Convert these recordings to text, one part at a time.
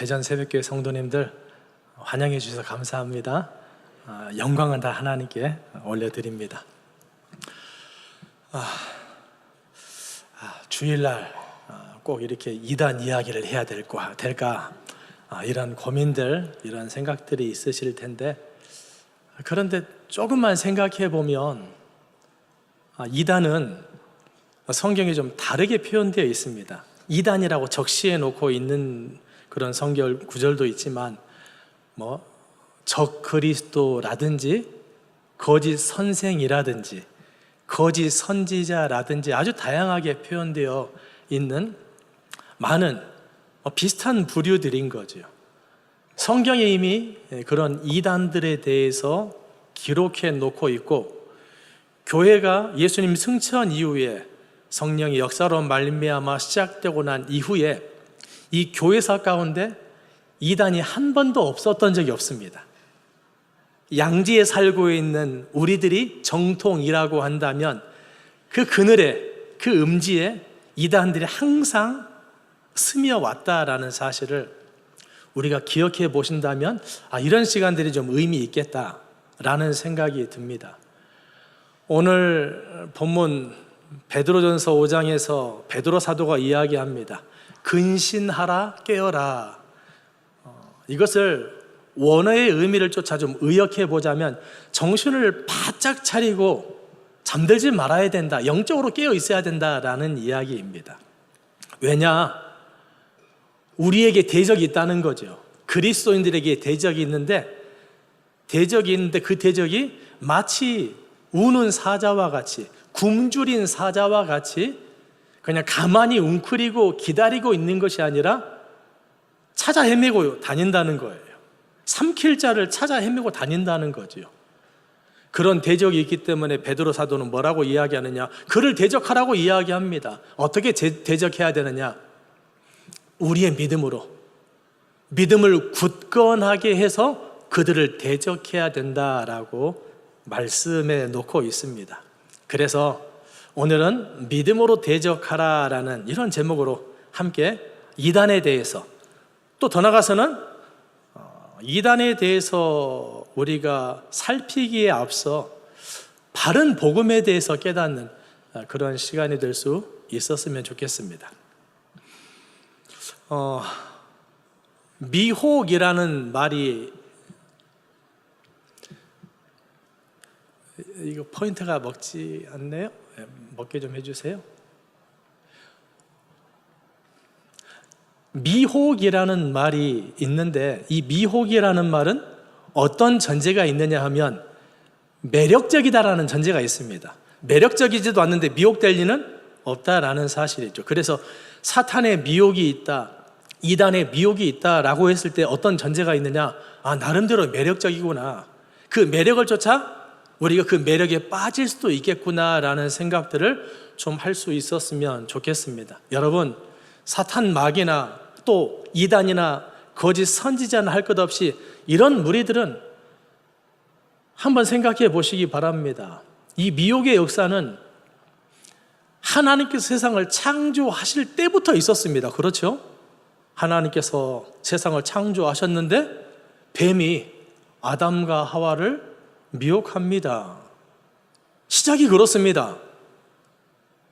대전 새벽교회 성도님들 환영해 주셔서 감사합니다. 영광은 다 하나님께 올려드립니다. 주일날 꼭 이렇게 이단 이야기를 해야 될까 이런 고민들, 이런 생각들이 있으실 텐데, 그런데 조금만 생각해 보면 이단은 성경에 좀 다르게 표현되어 있습니다. 이단이라고 적시해 놓고 있는 그런 성경 구절도 있지만, 적그리스도라든지 거짓 선생이라든지 거짓 선지자라든지 아주 다양하게 표현되어 있는 많은 비슷한 부류들인 거죠. 성경에 이미 그런 이단들에 대해서 기록해 놓고 있고, 교회가 예수님 승천 이후에 성령의 역사로 말미암아 시작되고 난 이후에 이 교회사 가운데 이단이 한 번도 없었던 적이 없습니다. 양지에 살고 있는 우리들이 정통이라고 한다면 그 그늘에, 그 음지에 이단들이 항상 스며왔다라는 사실을 우리가 기억해 보신다면 이런 시간들이 좀 의미 있겠다라는 생각이 듭니다. 오늘 본문 베드로전서 5장에서 베드로 사도가 이야기합니다. 근신하라, 깨어라. 이것을 원어의 의미를 쫓아 좀 의역해 보자면 정신을 바짝 차리고 잠들지 말아야 된다, 영적으로 깨어 있어야 된다라는 이야기입니다. 왜냐? 우리에게 대적이 있다는 거죠. 그리스도인들에게 대적이 있는데 그 대적이 마치 우는 사자와 같이, 굶주린 사자와 같이 그냥 가만히 웅크리고 기다리고 있는 것이 아니라 찾아 헤매고 다닌다는 거예요. 삼킬 자를 찾아 헤매고 다닌다는 거죠. 그런 대적이 있기 때문에 베드로 사도는 뭐라고 이야기하느냐? 그를 대적하라고 이야기합니다. 어떻게 대적해야 되느냐? 우리의 믿음을 굳건하게 해서 그들을 대적해야 된다라고 말씀해 놓고 있습니다. 그래서 오늘은 믿음으로 대적하라라는 이런 제목으로 함께 이단에 대해서, 또 더 나아가서는 이단에 대해서 우리가 살피기에 앞서 바른 복음에 대해서 깨닫는 그런 시간이 될 수 있었으면 좋겠습니다. 미혹이라는 말이, 이거 포인트가 먹지 않네요? 먹게 좀 해주세요. 미혹이라는 말이 있는데, 이 미혹이라는 말은 어떤 전제가 있느냐 하면 매력적이다라는 전제가 있습니다. 매력적이지도 않는데 미혹될 리는 없다라는 사실이죠. 그래서 사탄의 미혹이 있다, 이단의 미혹이 있다라고 했을 때 어떤 전제가 있느냐? 나름대로 매력적이구나, 그 매력을 쫓아 우리가 그 매력에 빠질 수도 있겠구나라는 생각들을 좀 할 수 있었으면 좋겠습니다. 여러분, 사탄 마귀나 또 이단이나 거짓 선지자나 할 것 없이 이런 무리들은 한번 생각해 보시기 바랍니다. 이 미혹의 역사는 하나님께서 세상을 창조하실 때부터 있었습니다. 그렇죠? 하나님께서 세상을 창조하셨는데 뱀이 아담과 하와를 미혹합니다. 시작이 그렇습니다.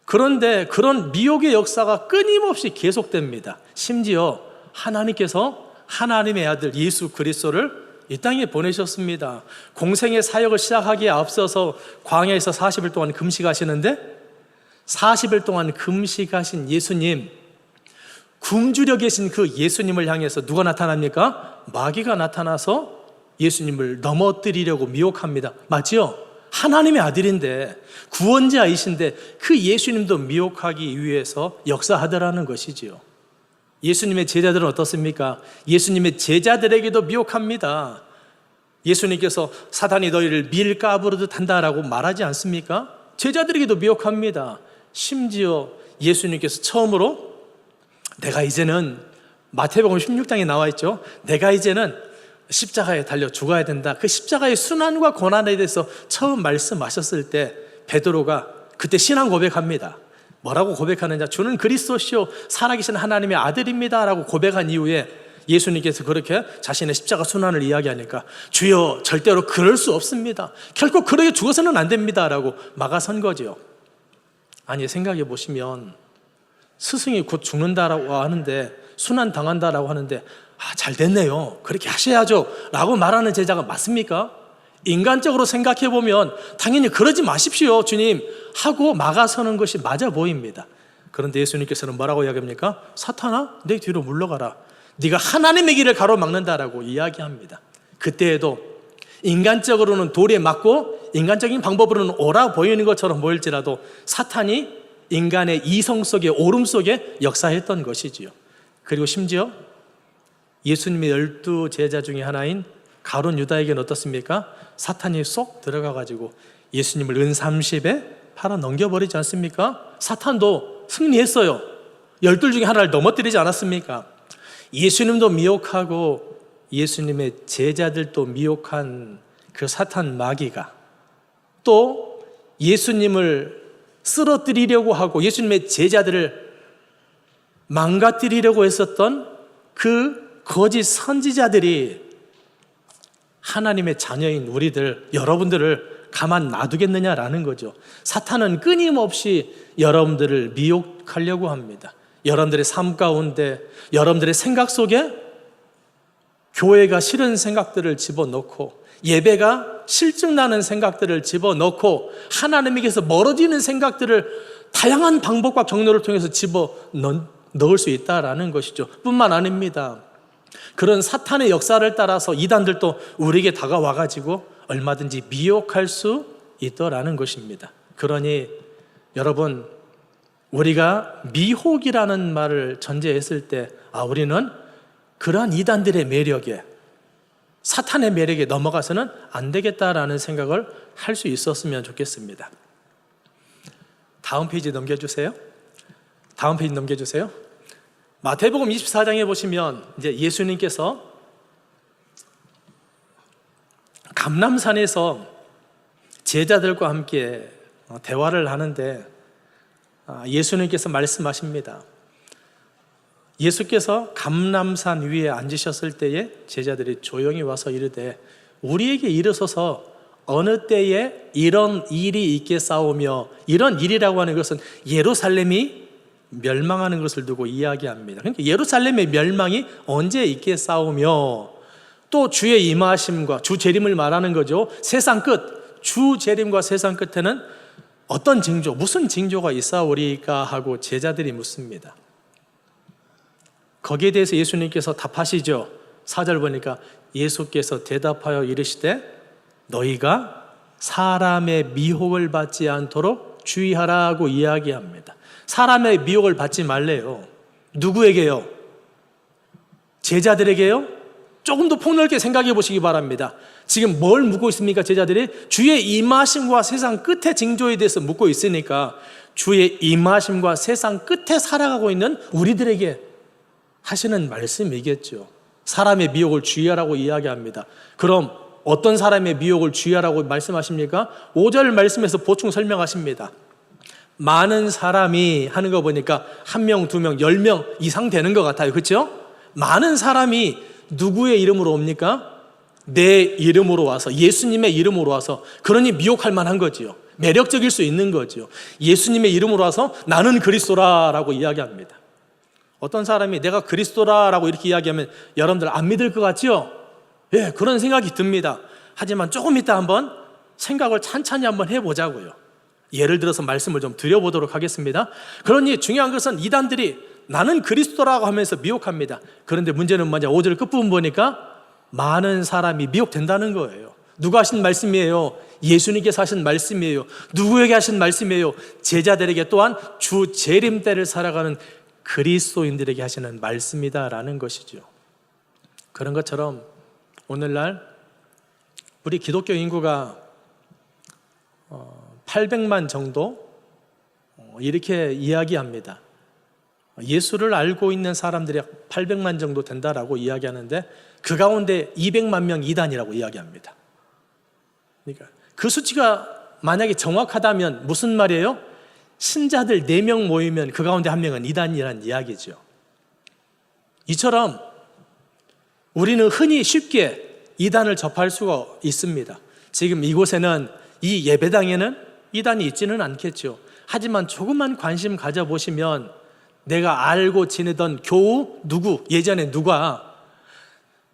그런데 그런 미혹의 역사가 끊임없이 계속됩니다. 심지어 하나님께서 하나님의 아들 예수 그리스도를 이 땅에 보내셨습니다. 공생의 사역을 시작하기에 앞서서 광야에서 40일 동안 금식하시는데, 40일 동안 금식하신 예수님, 굶주려 계신 그 예수님을 향해서 누가 나타납니까? 마귀가 나타나서 예수님을 넘어뜨리려고 미혹합니다. 맞죠? 하나님의 아들인데, 구원자이신데 그 예수님도 미혹하기 위해서 역사하더라는 것이지요. 예수님의 제자들은 어떻습니까? 예수님의 제자들에게도 미혹합니다. 예수님께서 사단이 너희를 밀가부르듯 한다라고 말하지 않습니까? 제자들에게도 미혹합니다. 심지어 예수님께서 처음으로 내가 이제는, 마태복음 16장에 나와 있죠. 내가 이제는 십자가에 달려 죽어야 된다. 그 십자가의 순환과 고난에 대해서 처음 말씀하셨을 때 베드로가 그때 신앙 고백합니다. 뭐라고 고백하느냐? 주는 그리스도시요 살아계신 하나님의 아들입니다 라고 고백한 이후에 예수님께서 그렇게 자신의 십자가 순환을 이야기하니까 주여 절대로 그럴 수 없습니다. 결코 그렇게 죽어서는 안 됩니다 라고 막아선 거죠. 아니 생각해 보시면 스승이 곧 죽는다라고 하는데 순환당한다라고 하는데 잘 됐네요. 그렇게 하셔야죠 라고 말하는 제자가 맞습니까? 인간적으로 생각해 보면 당연히 그러지 마십시오 주님 하고 막아서는 것이 맞아 보입니다. 그런데 예수님께서는 뭐라고 이야기합니까? 사탄아 내 뒤로 물러가라. 네가 하나님의 길을 가로막는다라고 이야기합니다. 그때에도 인간적으로는 돌에 맞고 인간적인 방법으로는 옳아 보이는 것처럼 보일지라도 사탄이 인간의 이성 속에 오름 속에 역사했던 것이지요. 그리고 심지어 예수님의 12 제자 중에 하나인 가룟 유다에게는 어떻습니까? 사탄이 쏙 들어가가지고 예수님을 은 30에 팔아 넘겨버리지 않습니까? 사탄도 승리했어요. 12 중에 하나를 넘어뜨리지 않았습니까? 예수님도 미혹하고 예수님의 제자들도 미혹한 그 사탄 마귀가 또 예수님을 쓰러뜨리려고 하고 예수님의 제자들을 망가뜨리려고 했었던 그 거짓 선지자들이 하나님의 자녀인 우리들, 여러분들을 가만 놔두겠느냐라는 거죠. 사탄은 끊임없이 여러분들을 미혹하려고 합니다. 여러분들의 삶 가운데, 여러분들의 생각 속에 교회가 싫은 생각들을 집어넣고 예배가 실증나는 생각들을 집어넣고 하나님에게서 멀어지는 생각들을 다양한 방법과 경로를 통해서 집어넣을 수 있다라는 것이죠. 뿐만 아닙니다. 그런 사탄의 역사를 따라서 이단들도 우리에게 다가와가지고 얼마든지 미혹할 수 있더라는 것입니다. 그러니 여러분 우리가 미혹이라는 말을 전제했을 때 우리는 그러한 이단들의 매력에 사탄의 매력에 넘어가서는 안 되겠다라는 생각을 할 수 있었으면 좋겠습니다. 다음 페이지 넘겨주세요. 다음 페이지 넘겨주세요. 마태복음 24장에 보시면 이제 예수님께서 감람산에서 제자들과 함께 대화를 하는데 예수님께서 말씀하십니다. 예수께서 감람산 위에 앉으셨을 때에 제자들이 조용히 와서 이르되 우리에게 이르소서 어느 때에 이런 일이 있겠사오며, 이런 일이라고 하는 것은 예루살렘이 멸망하는 것을 두고 이야기합니다. 그러니까 예루살렘의 멸망이 언제 있겠사오며, 또 주의 임하심과 주 재림을 말하는 거죠. 세상 끝, 주 재림과 세상 끝에는 어떤 징조, 무슨 징조가 있사오리까 하고 제자들이 묻습니다. 거기에 대해서 예수님께서 답하시죠. 4절 보니까 예수께서 대답하여 이르시되 너희가 사람의 미혹을 받지 않도록 주의하라고 이야기합니다. 사람의 미혹을 받지 말래요. 누구에게요? 제자들에게요? 조금 더 폭넓게 생각해 보시기 바랍니다. 지금 뭘 묻고 있습니까? 제자들이 주의 임하심과 세상 끝의 징조에 대해서 묻고 있으니까 주의 임하심과 세상 끝에 살아가고 있는 우리들에게 하시는 말씀이겠죠. 사람의 미혹을 주의하라고 이야기합니다. 그럼 어떤 사람의 미혹을 주의하라고 말씀하십니까? 5절 말씀에서 보충 설명하십니다. 많은 사람이 하는 거 보니까 1명, 2명, 10명 이상 되는 것 같아요. 그렇죠? 많은 사람이 누구의 이름으로 옵니까? 내 이름으로 와서, 예수님의 이름으로 와서, 그러니 미혹할 만한 거지요. 매력적일 수 있는 거지요. 예수님의 이름으로 와서 나는 그리스도라라고 이야기합니다. 어떤 사람이 내가 그리스도라라고 이렇게 이야기하면 여러분들 안 믿을 것 같죠? 예, 그런 생각이 듭니다. 하지만 조금 이따 한번 생각을 찬찬히 한번 해보자고요. 예를 들어서 말씀을 좀 드려보도록 하겠습니다. 그러니 중요한 것은 이단들이 나는 그리스도라고 하면서 미혹합니다. 그런데 문제는 뭐냐? 5절 끝부분 보니까 많은 사람이 미혹된다는 거예요. 누가 하신 말씀이에요? 예수님께서 하신 말씀이에요. 누구에게 하신 말씀이에요? 제자들에게, 또한 주 재림 때를 살아가는 그리스도인들에게 하시는 말씀이다라는 것이죠. 그런 것처럼 오늘날 우리 기독교 인구가 800만 정도 이렇게 이야기합니다. 예수를 알고 있는 사람들이 800만 정도 된다라고 이야기하는데 그 가운데 200만 명 이단이라고 이야기합니다. 그러니까 그 수치가 만약에 정확하다면 무슨 말이에요? 신자들 4명 모이면 그 가운데 1명은 이단이라는 이야기죠. 이처럼 우리는 흔히 쉽게 이단을 접할 수가 있습니다. 지금 이곳에는, 이 예배당에는 이단이 있지는 않겠죠. 하지만 조금만 관심 가져보시면 내가 알고 지내던 교우 누구, 예전에 누가,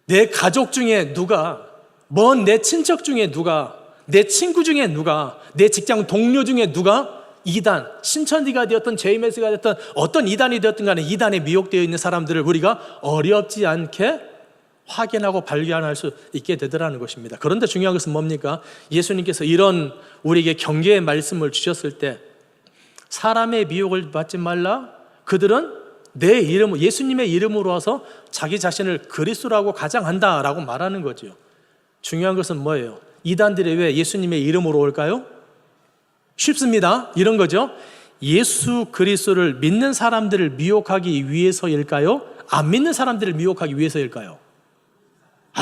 내 가족 중에 누가, 먼 내 친척 중에 누가, 내 친구 중에 누가, 내 직장 동료 중에 누가 이단, 신천지가 되었던 JMS가 되었던 어떤 이단이 되었든 간에 이단에 미혹되어 있는 사람들을 우리가 어렵지 않게 확인하고 발견할 수 있게 되더라는 것입니다. 그런데 중요한 것은 뭡니까? 예수님께서 이런 우리에게 경계의 말씀을 주셨을 때 사람의 미혹을 받지 말라. 그들은 내 이름, 예수님의 이름으로 와서 자기 자신을 그리스도라고 가장한다라고 말하는 거죠. 중요한 것은 뭐예요? 이단들이 왜 예수님의 이름으로 올까요? 쉽습니다. 이런 거죠. 예수 그리스도를 믿는 사람들을 미혹하기 위해서일까요? 안 믿는 사람들을 미혹하기 위해서일까요?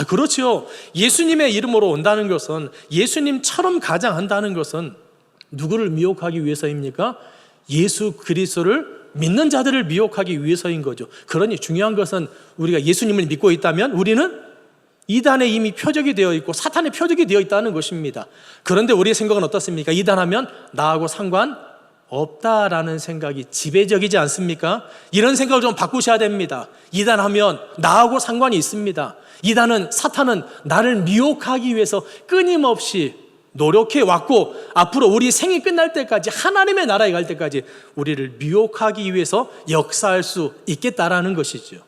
그렇죠. 예수님의 이름으로 온다는 것은, 예수님처럼 가장한다는 것은 누구를 미혹하기 위해서입니까? 예수 그리스도를 믿는 자들을 미혹하기 위해서인 거죠. 그러니 중요한 것은 우리가 예수님을 믿고 있다면 우리는 이단에 이미 표적이 되어 있고 사탄의 표적이 되어 있다는 것입니다. 그런데 우리의 생각은 어떻습니까? 이단하면 나하고 상관없다라는 생각이 지배적이지 않습니까? 이런 생각을 좀 바꾸셔야 됩니다. 이단하면 나하고 상관이 있습니다. 이단은, 사탄은 나를 미혹하기 위해서 끊임없이 노력해 왔고 앞으로 우리 생이 끝날 때까지, 하나님의 나라에 갈 때까지 우리를 미혹하기 위해서 역사할 수 있겠다라는 것이죠.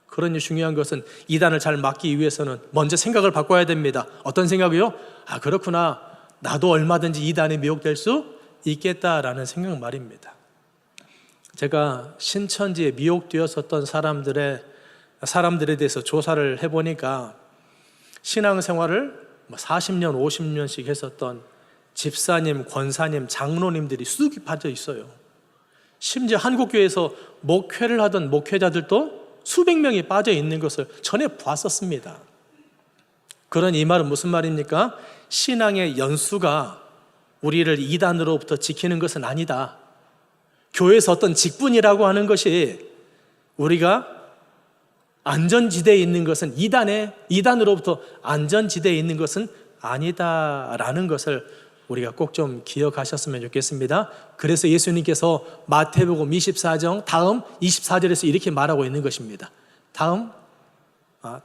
그러니 중요한 것은 이단을 잘 막기 위해서는 먼저 생각을 바꿔야 됩니다. 어떤 생각이요? 그렇구나, 나도 얼마든지 이단에 미혹될 수 있겠다라는 생각 말입니다. 제가 신천지에 미혹되었었던 사람들에 대해서 조사를 해보니까 신앙생활을 40년, 50년씩 했었던 집사님, 권사님, 장로님들이 수두룩이 빠져 있어요. 심지어 한국교회에서 목회를 하던 목회자들도 수백 명이 빠져 있는 것을 전에 보았었습니다. 그런 이 말은 무슨 말입니까? 신앙의 연수가 우리를 이단으로부터 지키는 것은 아니다. 교회에서 어떤 직분이라고 하는 것이 우리가 안전지대에 있는 것은, 이단으로부터 안전지대에 있는 것은 아니다라는 것을 우리가 꼭 좀 기억하셨으면 좋겠습니다. 그래서 예수님께서 마태복음 24장 다음 24절에서 이렇게 말하고 있는 것입니다.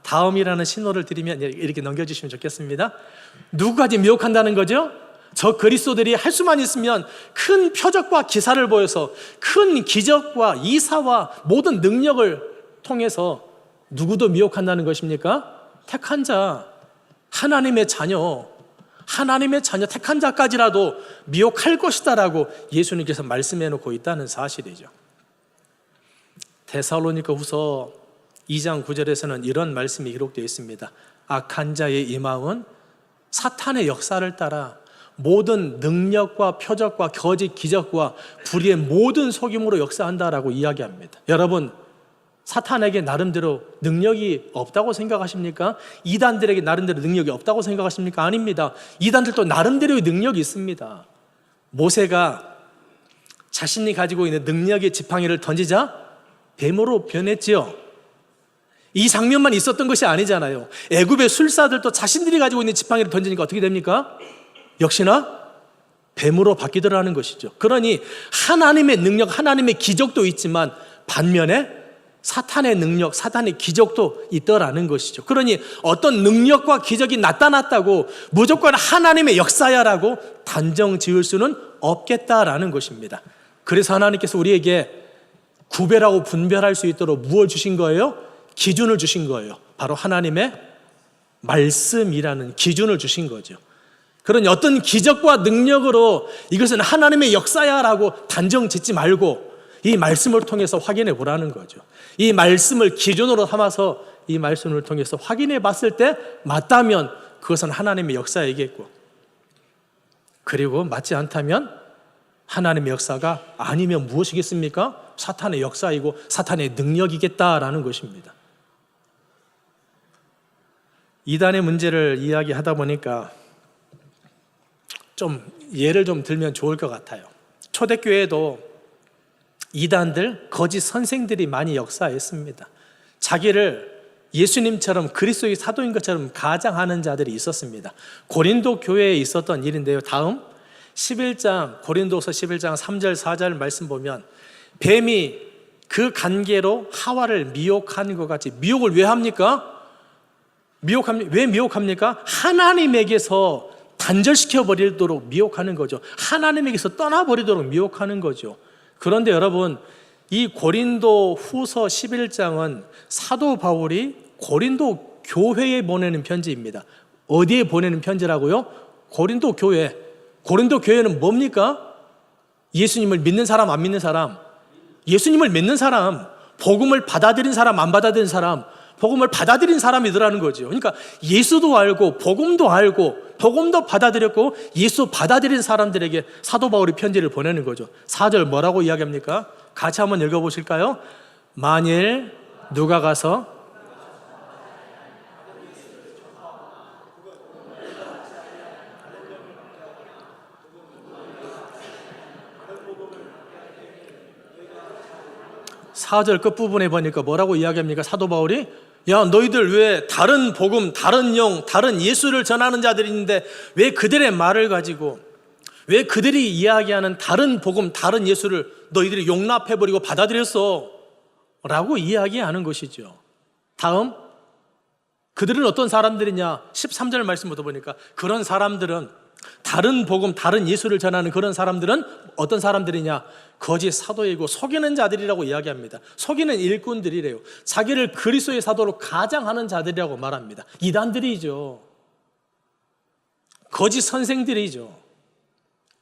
다음이라는 신호를 드리면 이렇게 넘겨주시면 좋겠습니다. 누구까지 미혹한다는 거죠? 저 그리스도들이 할 수만 있으면 큰 표적과 기사를 보여서 큰 기적과 이사와 모든 능력을 통해서 누구도 미혹한다는 것입니까? 택한 자, 하나님의 자녀 택한 자까지라도 미혹할 것이다라고 예수님께서 말씀해 놓고 있다는 사실이죠. 데살로니가 후서 2장 9절에서는 이런 말씀이 기록되어 있습니다. 악한 자의 이 마음은 사탄의 역사를 따라 모든 능력과 표적과 거짓 기적과 불의의 모든 속임으로 역사한다라고 이야기합니다. 여러분, 사탄에게 나름대로 능력이 없다고 생각하십니까? 이단들에게 나름대로 능력이 없다고 생각하십니까? 아닙니다. 이단들도 나름대로의 능력이 있습니다. 모세가 자신이 가지고 있는 능력의 지팡이를 던지자 뱀으로 변했지요. 이 장면만 있었던 것이 아니잖아요. 애굽의 술사들도 자신들이 가지고 있는 지팡이를 던지니까 어떻게 됩니까? 역시나 뱀으로 바뀌더라는 것이죠. 그러니 하나님의 능력, 하나님의 기적도 있지만 반면에 사탄의 능력, 사탄의 기적도 있더라는 것이죠. 그러니 어떤 능력과 기적이 나타났다고 무조건 하나님의 역사야라고 단정 지을 수는 없겠다라는 것입니다. 그래서 하나님께서 우리에게 구별하고 분별할 수 있도록 무엇을 주신 거예요? 기준을 주신 거예요. 바로 하나님의 말씀이라는 기준을 주신 거죠. 그러니 어떤 기적과 능력으로 이것은 하나님의 역사야라고 단정 짓지 말고 이 말씀을 통해서 확인해 보라는 거죠. 이 말씀을 기준으로 삼아서 이 말씀을 통해서 확인해 봤을 때 맞다면 그것은 하나님의 역사이겠고, 그리고 맞지 않다면 하나님의 역사가 아니면 무엇이겠습니까? 사탄의 역사이고 사탄의 능력이겠다라는 것입니다. 이단의 문제를 이야기하다 보니까 좀 예를 좀 들면 좋을 것 같아요. 초대교회도 이단들, 거짓 선생들이 많이 역사했습니다. 자기를 예수님처럼 그리스도의 사도인 것처럼 가장하는 자들이 있었습니다. 고린도 교회에 있었던 일인데요. 다음 11장 고린도서 11장 3절 4절 말씀 보면 뱀이 그 관계로 하와를 미혹한 것 같이, 미혹을 왜 합니까? 왜 미혹합니까? 하나님에게서 단절시켜 버리도록 미혹하는 거죠. 하나님에게서 떠나버리도록 미혹하는 거죠. 그런데 여러분, 이 고린도 후서 11장은 사도 바울이 고린도 교회에 보내는 편지입니다. 어디에 보내는 편지라고요? 고린도 교회. 고린도 교회는 뭡니까? 예수님을 믿는 사람, 안 믿는 사람? 예수님을 믿는 사람, 복음을 받아들인 사람, 안 받아들인 사람, 복음을 받아들인 사람이더라는 거죠. 그러니까 예수도 알고 복음도 알고 복음도 받아들였고 예수 받아들인 사람들에게 사도 바울이 편지를 보내는 거죠. 4절 뭐라고 이야기합니까? 같이 한번 읽어보실까요? 만일 누가 가서 (4절) 끝부분에 보니까 뭐라고 이야기합니까? 사도 바울이 야, 너희들 왜 다른 복음, 다른 영, 다른 예수를 전하는 자들이 있는데 왜 그들의 말을 가지고, 왜 그들이 이야기하는 다른 복음, 다른 예수를 너희들이 용납해버리고 받아들였어? 라고 이야기하는 것이죠. 다음, 그들은 어떤 사람들이냐? 13절 말씀부터 보니까 그런 사람들은, 다른 복음, 다른 예수를 전하는 그런 사람들은 어떤 사람들이냐? 거짓 사도이고 속이는 자들이라고 이야기합니다. 속이는 일꾼들이래요. 자기를 그리스도의 사도로 가장하는 자들이라고 말합니다. 이단들이죠. 거짓 선생들이죠.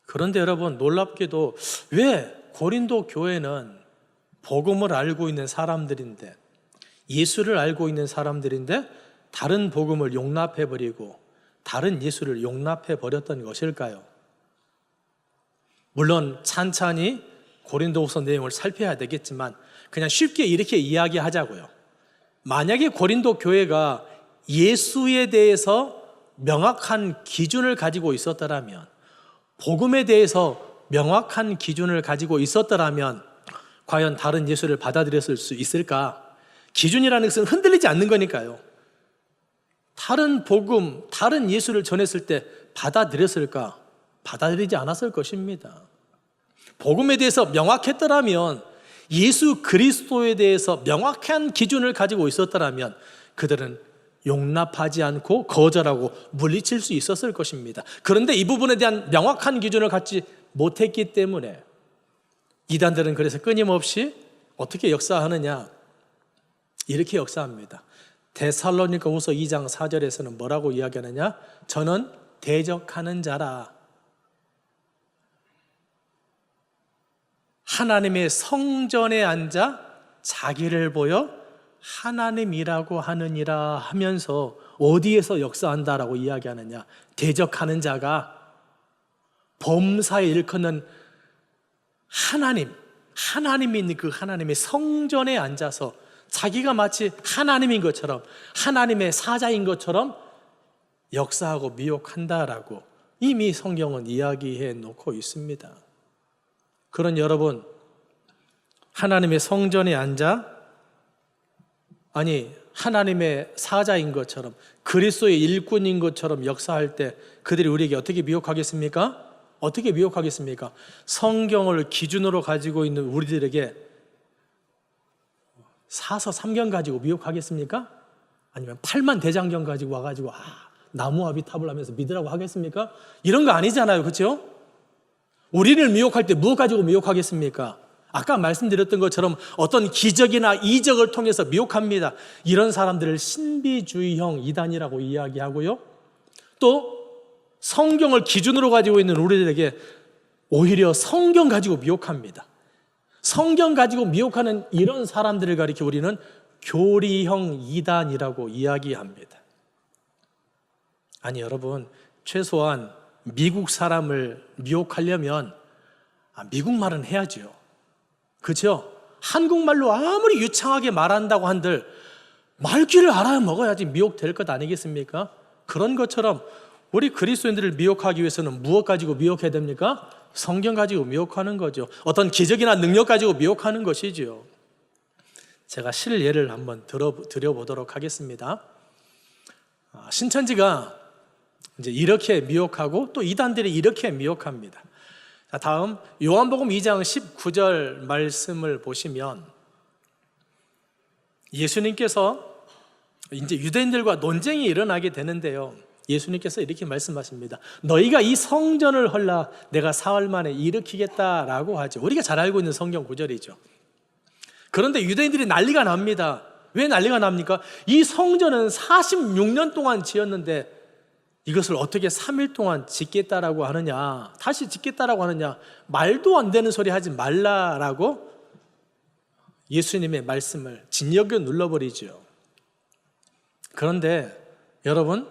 그런데 여러분, 놀랍게도 왜 고린도 교회는 복음을 알고 있는 사람들인데, 예수를 알고 있는 사람들인데 다른 복음을 용납해버리고 다른 예수를 용납해버렸던 것일까요? 물론 찬찬히 고린도후서 내용을 살펴야 되겠지만 그냥 쉽게 이렇게 이야기하자고요. 만약에 고린도 교회가 예수에 대해서 명확한 기준을 가지고 있었더라면, 복음에 대해서 명확한 기준을 가지고 있었더라면 과연 다른 예수를 받아들였을 수 있을까? 기준이라는 것은 흔들리지 않는 거니까요. 다른 복음, 다른 예수를 전했을 때 받아들였을까? 받아들이지 않았을 것입니다. 복음에 대해서 명확했더라면, 예수 그리스도에 대해서 명확한 기준을 가지고 있었더라면 그들은 용납하지 않고 거절하고 물리칠 수 있었을 것입니다. 그런데 이 부분에 대한 명확한 기준을 갖지 못했기 때문에 이단들은 그래서 끊임없이 어떻게 역사하느냐? 이렇게 역사합니다. 데살로니가후서 2장 4절에서는 뭐라고 이야기하느냐? 저는 대적하는 자라. 하나님의 성전에 앉아 자기를 보여 하나님이라고 하느니라 하면서 어디에서 역사한다라고 이야기하느냐? 대적하는 자가 범사에 일컫는 하나님이 있는 그 하나님의 성전에 앉아서 자기가 마치 하나님인 것처럼, 하나님의 사자인 것처럼 역사하고 미혹한다라고 이미 성경은 이야기해 놓고 있습니다. 그런 여러분, 하나님의 성전에 앉아, 아니 하나님의 사자인 것처럼, 그리스도의 일꾼인 것처럼 역사할 때 그들이 우리에게 어떻게 미혹하겠습니까? 어떻게 미혹하겠습니까? 성경을 기준으로 가지고 있는 우리들에게 사서 3경 가지고 미혹하겠습니까? 아니면 8만 대장경 가지고 와가지고 나무아비 탑을 하면서 믿으라고 하겠습니까? 이런 거 아니잖아요. 그렇죠? 우리를 미혹할 때 무엇 가지고 미혹하겠습니까? 아까 말씀드렸던 것처럼 어떤 기적이나 이적을 통해서 미혹합니다. 이런 사람들을 신비주의형 이단이라고 이야기하고요. 또 성경을 기준으로 가지고 있는 우리들에게 오히려 성경 가지고 미혹합니다. 성경 가지고 미혹하는 이런 사람들을 가리켜 우리는 교리형 이단이라고 이야기합니다. 아니 여러분, 최소한 미국 사람을 미혹하려면 미국 말은 해야죠. 그렇죠? 한국말로 아무리 유창하게 말한다고 한들 말귀를 알아야 먹어야지 미혹될 것 아니겠습니까? 그런 것처럼 우리 그리스도인들을 미혹하기 위해서는 무엇 가지고 미혹해야 됩니까? 성경 가지고 미혹하는 거죠. 어떤 기적이나 능력 가지고 미혹하는 것이죠. 제가 실예를 한번 드려보도록 하겠습니다. 신천지가 이제 이렇게 미혹하고 또 이단들이 이렇게 미혹합니다. 자, 다음 요한복음 2장 19절 말씀을 보시면 예수님께서 이제 유대인들과 논쟁이 일어나게 되는데요. 예수님께서 이렇게 말씀하십니다. 너희가 이 성전을 헐라 내가 사흘 만에 일으키겠다라고 하죠. 우리가 잘 알고 있는 성경 구절이죠. 그런데 유대인들이 난리가 납니다. 왜 난리가 납니까? 이 성전은 46년 동안 지었는데 이것을 어떻게 3일 동안 짓겠다라고 하느냐, 다시 짓겠다라고 하느냐, 말도 안 되는 소리 하지 말라라고 예수님의 말씀을 진역에 눌러버리죠. 그런데 여러분,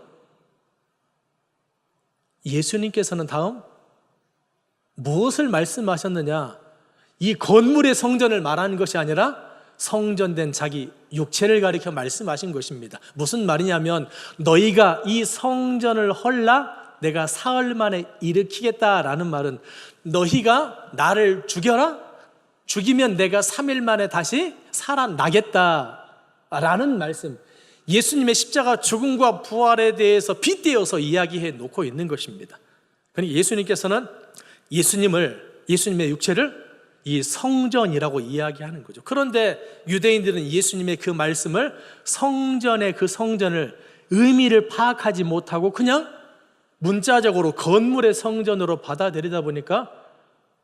예수님께서는 다음 무엇을 말씀하셨느냐? 이 건물의 성전을 말하는 것이 아니라 성전된 자기 육체를 가리켜 말씀하신 것입니다. 무슨 말이냐면 너희가 이 성전을 헐라 내가 사흘 만에 일으키겠다라는 말은 너희가 나를 죽여라? 죽이면 내가 3일 만에 다시 살아나겠다라는 말씀, 예수님의 십자가 죽음과 부활에 대해서 빗대어서 이야기해 놓고 있는 것입니다. 그러니까 예수님께서는 예수님의 육체를 이 성전이라고 이야기하는 거죠. 그런데 유대인들은 예수님의 그 말씀을 성전의 그 성전을 의미를 파악하지 못하고 그냥 문자적으로 건물의 성전으로 받아들이다 보니까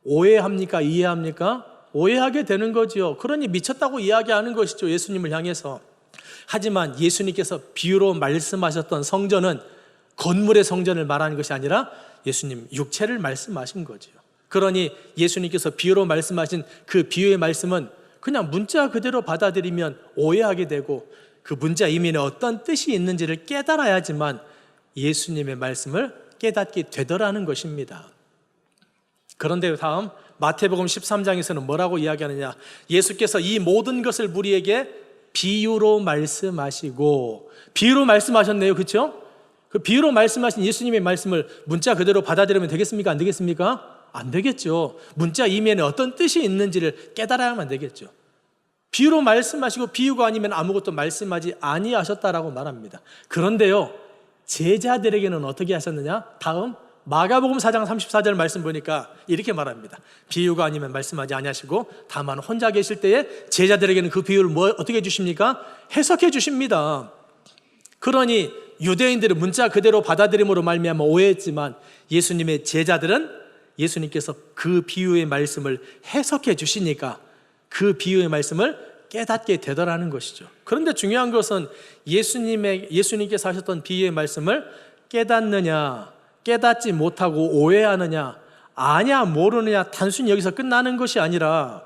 오해합니까? 이해합니까? 오해하게 되는 거지요. 그러니 미쳤다고 이야기하는 것이죠. 예수님을 향해서. 하지만 예수님께서 비유로 말씀하셨던 성전은 건물의 성전을 말하는 것이 아니라 예수님 육체를 말씀하신 거지요. 그러니 예수님께서 비유로 말씀하신 그 비유의 말씀은 그냥 문자 그대로 받아들이면 오해하게 되고 그 문자 이면에 어떤 뜻이 있는지를 깨달아야지만 예수님의 말씀을 깨닫게 되더라는 것입니다. 그런데 다음 마태복음 13장에서는 뭐라고 이야기하느냐? 예수께서 이 모든 것을 우리에게 비유로 말씀하시고, 비유로 말씀하셨네요. 그렇죠? 그 비유로 말씀하신 예수님의 말씀을 문자 그대로 받아들이면 되겠습니까? 안 되겠습니까? 안 되겠죠. 문자 이면에 어떤 뜻이 있는지를 깨달아야만 되겠죠. 비유로 말씀하시고 비유가 아니면 아무것도 말씀하지 아니하셨다라고 말합니다. 그런데요, 제자들에게는 어떻게 하셨느냐? 다음 마가복음 4장 34절 말씀 보니까 이렇게 말합니다. 비유가 아니면 말씀하지 아니하시고 다만 혼자 계실 때에 제자들에게는 그 비유를 어떻게 해주십니까? 해석해 주십니다. 그러니 유대인들은 문자 그대로 받아들임으로 말미암아 오해했지만 예수님의 제자들은 예수님께서 그 비유의 말씀을 해석해 주시니까 그 비유의 말씀을 깨닫게 되더라는 것이죠. 그런데 중요한 것은 예수님께서 하셨던 비유의 말씀을 깨닫느냐, 깨닫지 못하고 오해하느냐, 아냐 모르느냐 단순히 여기서 끝나는 것이 아니라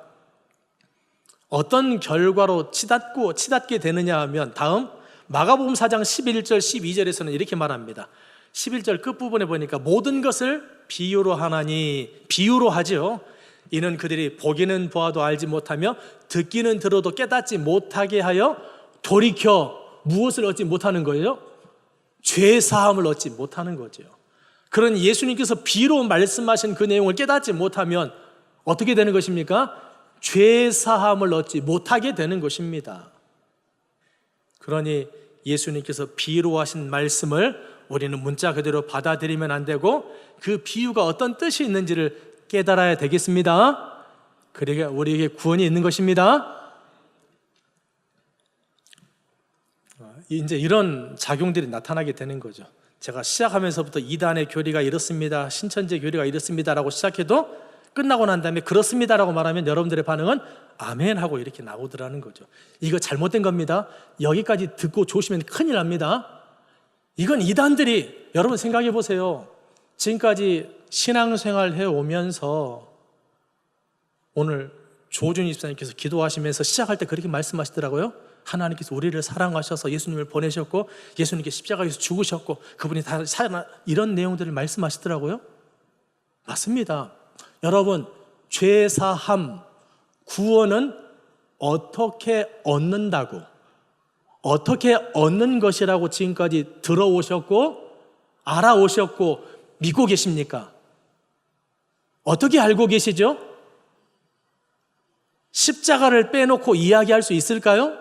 어떤 결과로 치닫게 되느냐 하면 다음 마가복음 4장 11절 12절에서는 이렇게 말합니다. 11절 끝부분에 보니까 모든 것을 비유로 하나니, 비유로 하죠. 이는 그들이 보기는 보아도 알지 못하며 듣기는 들어도 깨닫지 못하게 하여 돌이켜 무엇을 얻지 못하는 거예요? 죄사함을 얻지 못하는 거죠. 그러니 예수님께서 비유로 말씀하신 그 내용을 깨닫지 못하면 어떻게 되는 것입니까? 죄사함을 얻지 못하게 되는 것입니다. 그러니 예수님께서 비유로 하신 말씀을 우리는 문자 그대로 받아들이면 안 되고 그 비유가 어떤 뜻이 있는지를 깨달아야 되겠습니다. 그러니까 우리에게 구원이 있는 것입니다. 이제 이런 작용들이 나타나게 되는 거죠. 제가 시작하면서부터 이단의 교리가 이렇습니다, 신천지 교리가 이렇습니다라고 시작해도 끝나고 난 다음에 그렇습니다라고 말하면 여러분들의 반응은 아멘 하고 이렇게 나오더라는 거죠. 이거 잘못된 겁니다. 여기까지 듣고 조심하면 큰일 납니다. 이건 이단들이, 여러분 생각해 보세요. 지금까지 신앙생활 해오면서 오늘 조준희 집사님께서 기도하시면서 시작할 때 그렇게 말씀하시더라고요. 하나님께서 우리를 사랑하셔서 예수님을 보내셨고 예수님께 십자가에서 죽으셨고 그분이 다 이런 내용들을 말씀하시더라고요. 맞습니다. 여러분, 죄사함, 구원은 어떻게 얻는다고, 어떻게 얻는 것이라고 지금까지 들어오셨고 알아오셨고 믿고 계십니까? 어떻게 알고 계시죠? 십자가를 빼놓고 이야기할 수 있을까요?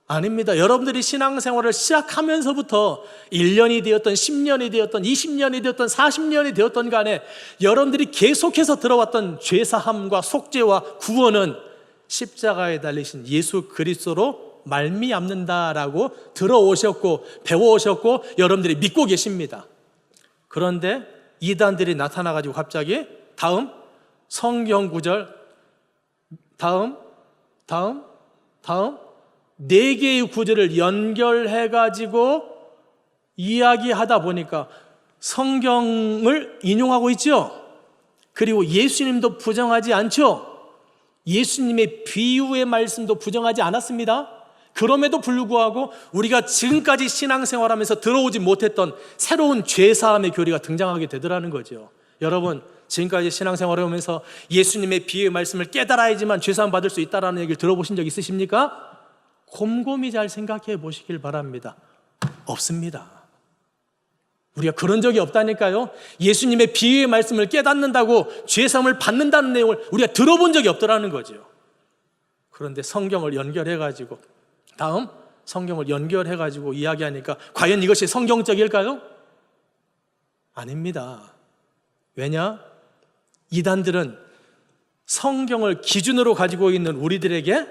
아닙니다. 여러분들이 신앙생활을 시작하면서부터 1년이 되었던 10년이 되었던 20년이 되었던 40년이 되었던 간에 여러분들이 계속해서 들어왔던 죄사함과 속죄와 구원은 십자가에 달리신 예수 그리스도로 말미암는다라고 들어오셨고 배워오셨고 여러분들이 믿고 계십니다. 그런데 이단들이 나타나가지고 갑자기 다음 성경 구절 다음 4개의 구절을 연결해가지고 이야기하다 보니까 성경을 인용하고 있죠. 그리고 예수님도 부정하지 않죠. 예수님의 비유의 말씀도 부정하지 않았습니다. 그럼에도 불구하고 우리가 지금까지 신앙생활하면서 들어오지 못했던 새로운 죄사함의 교리가 등장하게 되더라는 거죠. 여러분, 지금까지 신앙생활을 하면서 예수님의 비유의 말씀을 깨달아야지만 죄사함 받을 수 있다는 얘기를 들어보신 적 있으십니까? 곰곰이 잘 생각해 보시길 바랍니다. 없습니다. 우리가 그런 적이 없다니까요. 예수님의 비유의 말씀을 깨닫는다고 죄사함을 받는다는 내용을 우리가 들어본 적이 없더라는 거죠. 그런데 성경을 연결해가지고 다음 성경을 연결해가지고 이야기하니까 과연 이것이 성경적일까요? 아닙니다. 왜냐? 이단들은 성경을 기준으로 가지고 있는 우리들에게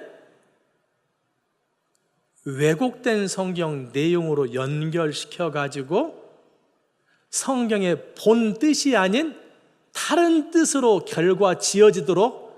왜곡된 성경 내용으로 연결시켜가지고 성경의 본 뜻이 아닌 다른 뜻으로 결과 지어지도록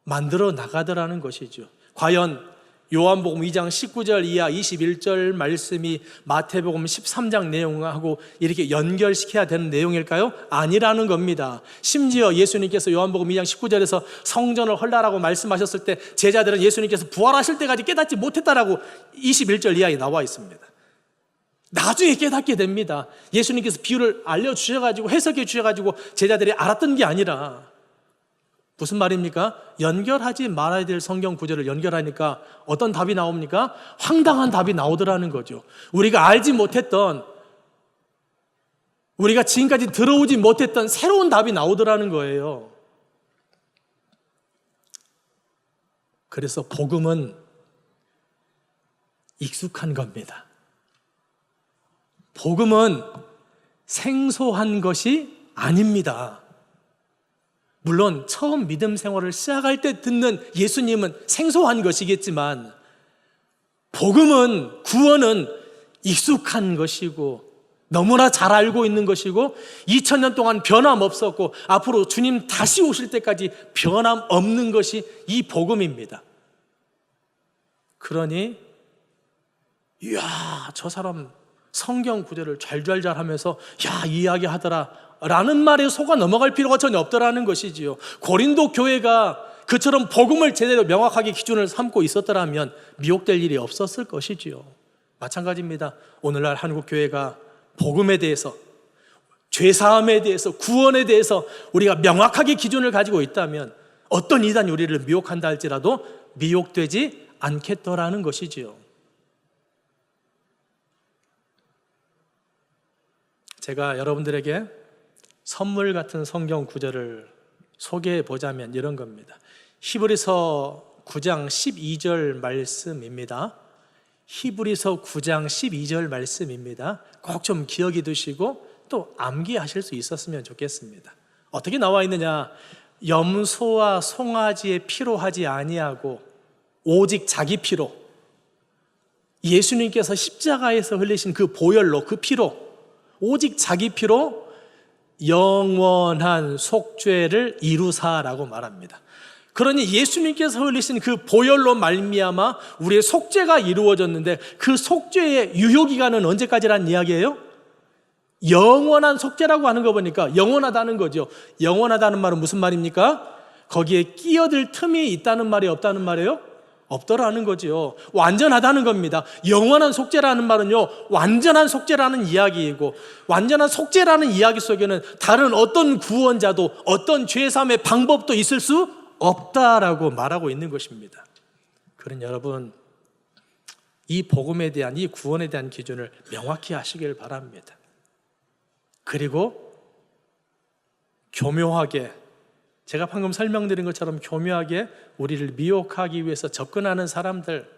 만들어 나가더라는 것이죠. 과연 요한복음 2장 19절 이하 21절 말씀이 마태복음 13장 내용하고 이렇게 연결시켜야 되는 내용일까요? 아니라는 겁니다. 심지어 예수님께서 요한복음 2장 19절에서 성전을 헐라라고 말씀하셨을 때 제자들은 예수님께서 부활하실 때까지 깨닫지 못했다라고 21절 이하에 나와 있습니다. 나중에 깨닫게 됩니다. 예수님께서 비유를 알려주셔가지고 해석해 주셔가지고 제자들이 알았던 게 아니라 무슨 말입니까? 연결하지 말아야 될 성경 구절을 연결하니까 어떤 답이 나옵니까? 황당한 답이 나오더라는 거죠. 우리가 알지 못했던, 우리가 지금까지 들어오지 못했던 새로운 답이 나오더라는 거예요. 그래서 복음은 익숙한 겁니다. 복음은 생소한 것이 아닙니다. 물론 처음 믿음 생활을 시작할 때 듣는 예수님은 생소한 것이겠지만 복음은, 구원은 익숙한 것이고 너무나 잘 알고 있는 것이고 2000년 동안 변함없었고 앞으로 주님 다시 오실 때까지 변함없는 것이 이 복음입니다. 그러니 이야, 저 사람 성경 구절을 잘잘잘 하면서 야, 이야기하더라 라는 말에 속아 넘어갈 필요가 전혀 없더라는 것이지요. 고린도 교회가 그처럼 복음을 제대로 명확하게 기준을 삼고 있었더라면 미혹될 일이 없었을 것이지요. 마찬가지입니다. 오늘날 한국 교회가 복음에 대해서, 죄사함에 대해서, 구원에 대해서 우리가 명확하게 기준을 가지고 있다면 어떤 이단이 우리를 미혹한다 할지라도 미혹되지 않겠더라는 것이지요. 제가 여러분들에게 선물 같은 성경 구절을 소개해 보자면 이런 겁니다. 히브리서 9장 12절 말씀입니다. 히브리서 9장 12절 말씀입니다. 꼭 좀 기억해 두시고 또 암기하실 수 있었으면 좋겠습니다. 어떻게 나와 있느냐? 염소와 송아지의 피로 하지 아니하고 오직 자기 피로, 예수님께서 십자가에서 흘리신 그 보혈로, 그 피로, 오직 자기 피로 영원한 속죄를 이루사라고 말합니다. 그러니 예수님께서 흘리신 그 보혈로 말미암아 우리의 속죄가 이루어졌는데 그 속죄의 유효기간은 언제까지라는 이야기예요? 영원한 속죄라고 하는 거 보니까 영원하다는 거죠. 영원하다는 말은 무슨 말입니까? 거기에 끼어들 틈이 있다는 말이 없다는 말이에요? 없더라는 거죠. 완전하다는 겁니다. 영원한 속죄라는 말은요, 완전한 속죄라는 이야기이고, 완전한 속죄라는 이야기 속에는 다른 어떤 구원자도 어떤 죄사함의 방법도 있을 수 없다라고 말하고 있는 것입니다. 그런 여러분, 이 복음에 대한, 이 구원에 대한 기준을 명확히 하시길 바랍니다. 그리고 교묘하게 제가 방금 설명드린 것처럼 교묘하게 우리를 미혹하기 위해서 접근하는 사람들,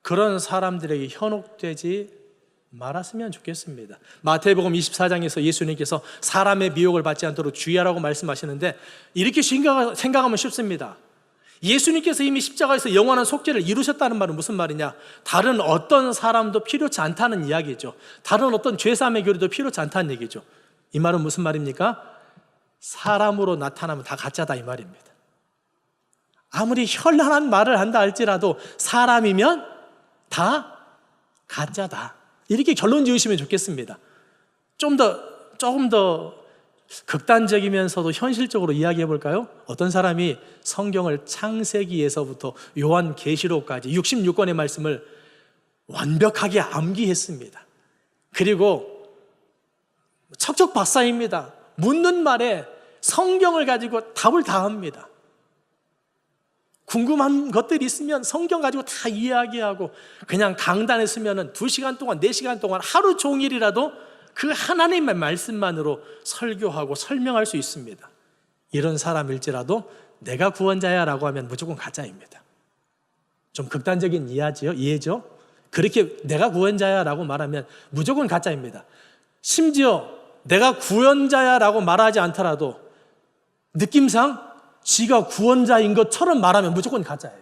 그런 사람들에게 현혹되지 말았으면 좋겠습니다. 마태복음 24장에서 예수님께서 사람의 미혹을 받지 않도록 주의하라고 말씀하시는데, 이렇게 생각하면 쉽습니다. 예수님께서 이미 십자가에서 영원한 속죄를 이루셨다는 말은 무슨 말이냐? 다른 어떤 사람도 필요치 않다는 이야기죠. 다른 어떤 죄사함의 교리도 필요치 않다는 얘기죠. 이 말은 무슨 말입니까? 사람으로 나타나면 다 가짜다 이 말입니다. 아무리 현란한 말을 한다 할지라도 사람이면 다 가짜다, 이렇게 결론 지으시면 좋겠습니다. 조금 더 극단적이면서도 현실적으로 이야기해 볼까요? 어떤 사람이 성경을 창세기에서부터 요한계시록까지 66권의 말씀을 완벽하게 암기했습니다. 그리고 척척박사입니다. 묻는 말에 성경을 가지고 답을 다 합니다. 궁금한 것들이 있으면 성경 가지고 다 이야기하고, 그냥 강단에 서면은 2시간 동안 4시간 동안 하루 종일이라도 그 하나님의 말씀만으로 설교하고 설명할 수 있습니다. 이런 사람일지라도 내가 구원자야 라고 하면 무조건 가짜입니다. 좀 극단적인 이해죠? 그렇게 내가 구원자야 라고 말하면 무조건 가짜입니다. 심지어 내가 구원자야 라고 말하지 않더라도 느낌상 지가 구원자인 것처럼 말하면 무조건 가짜예요.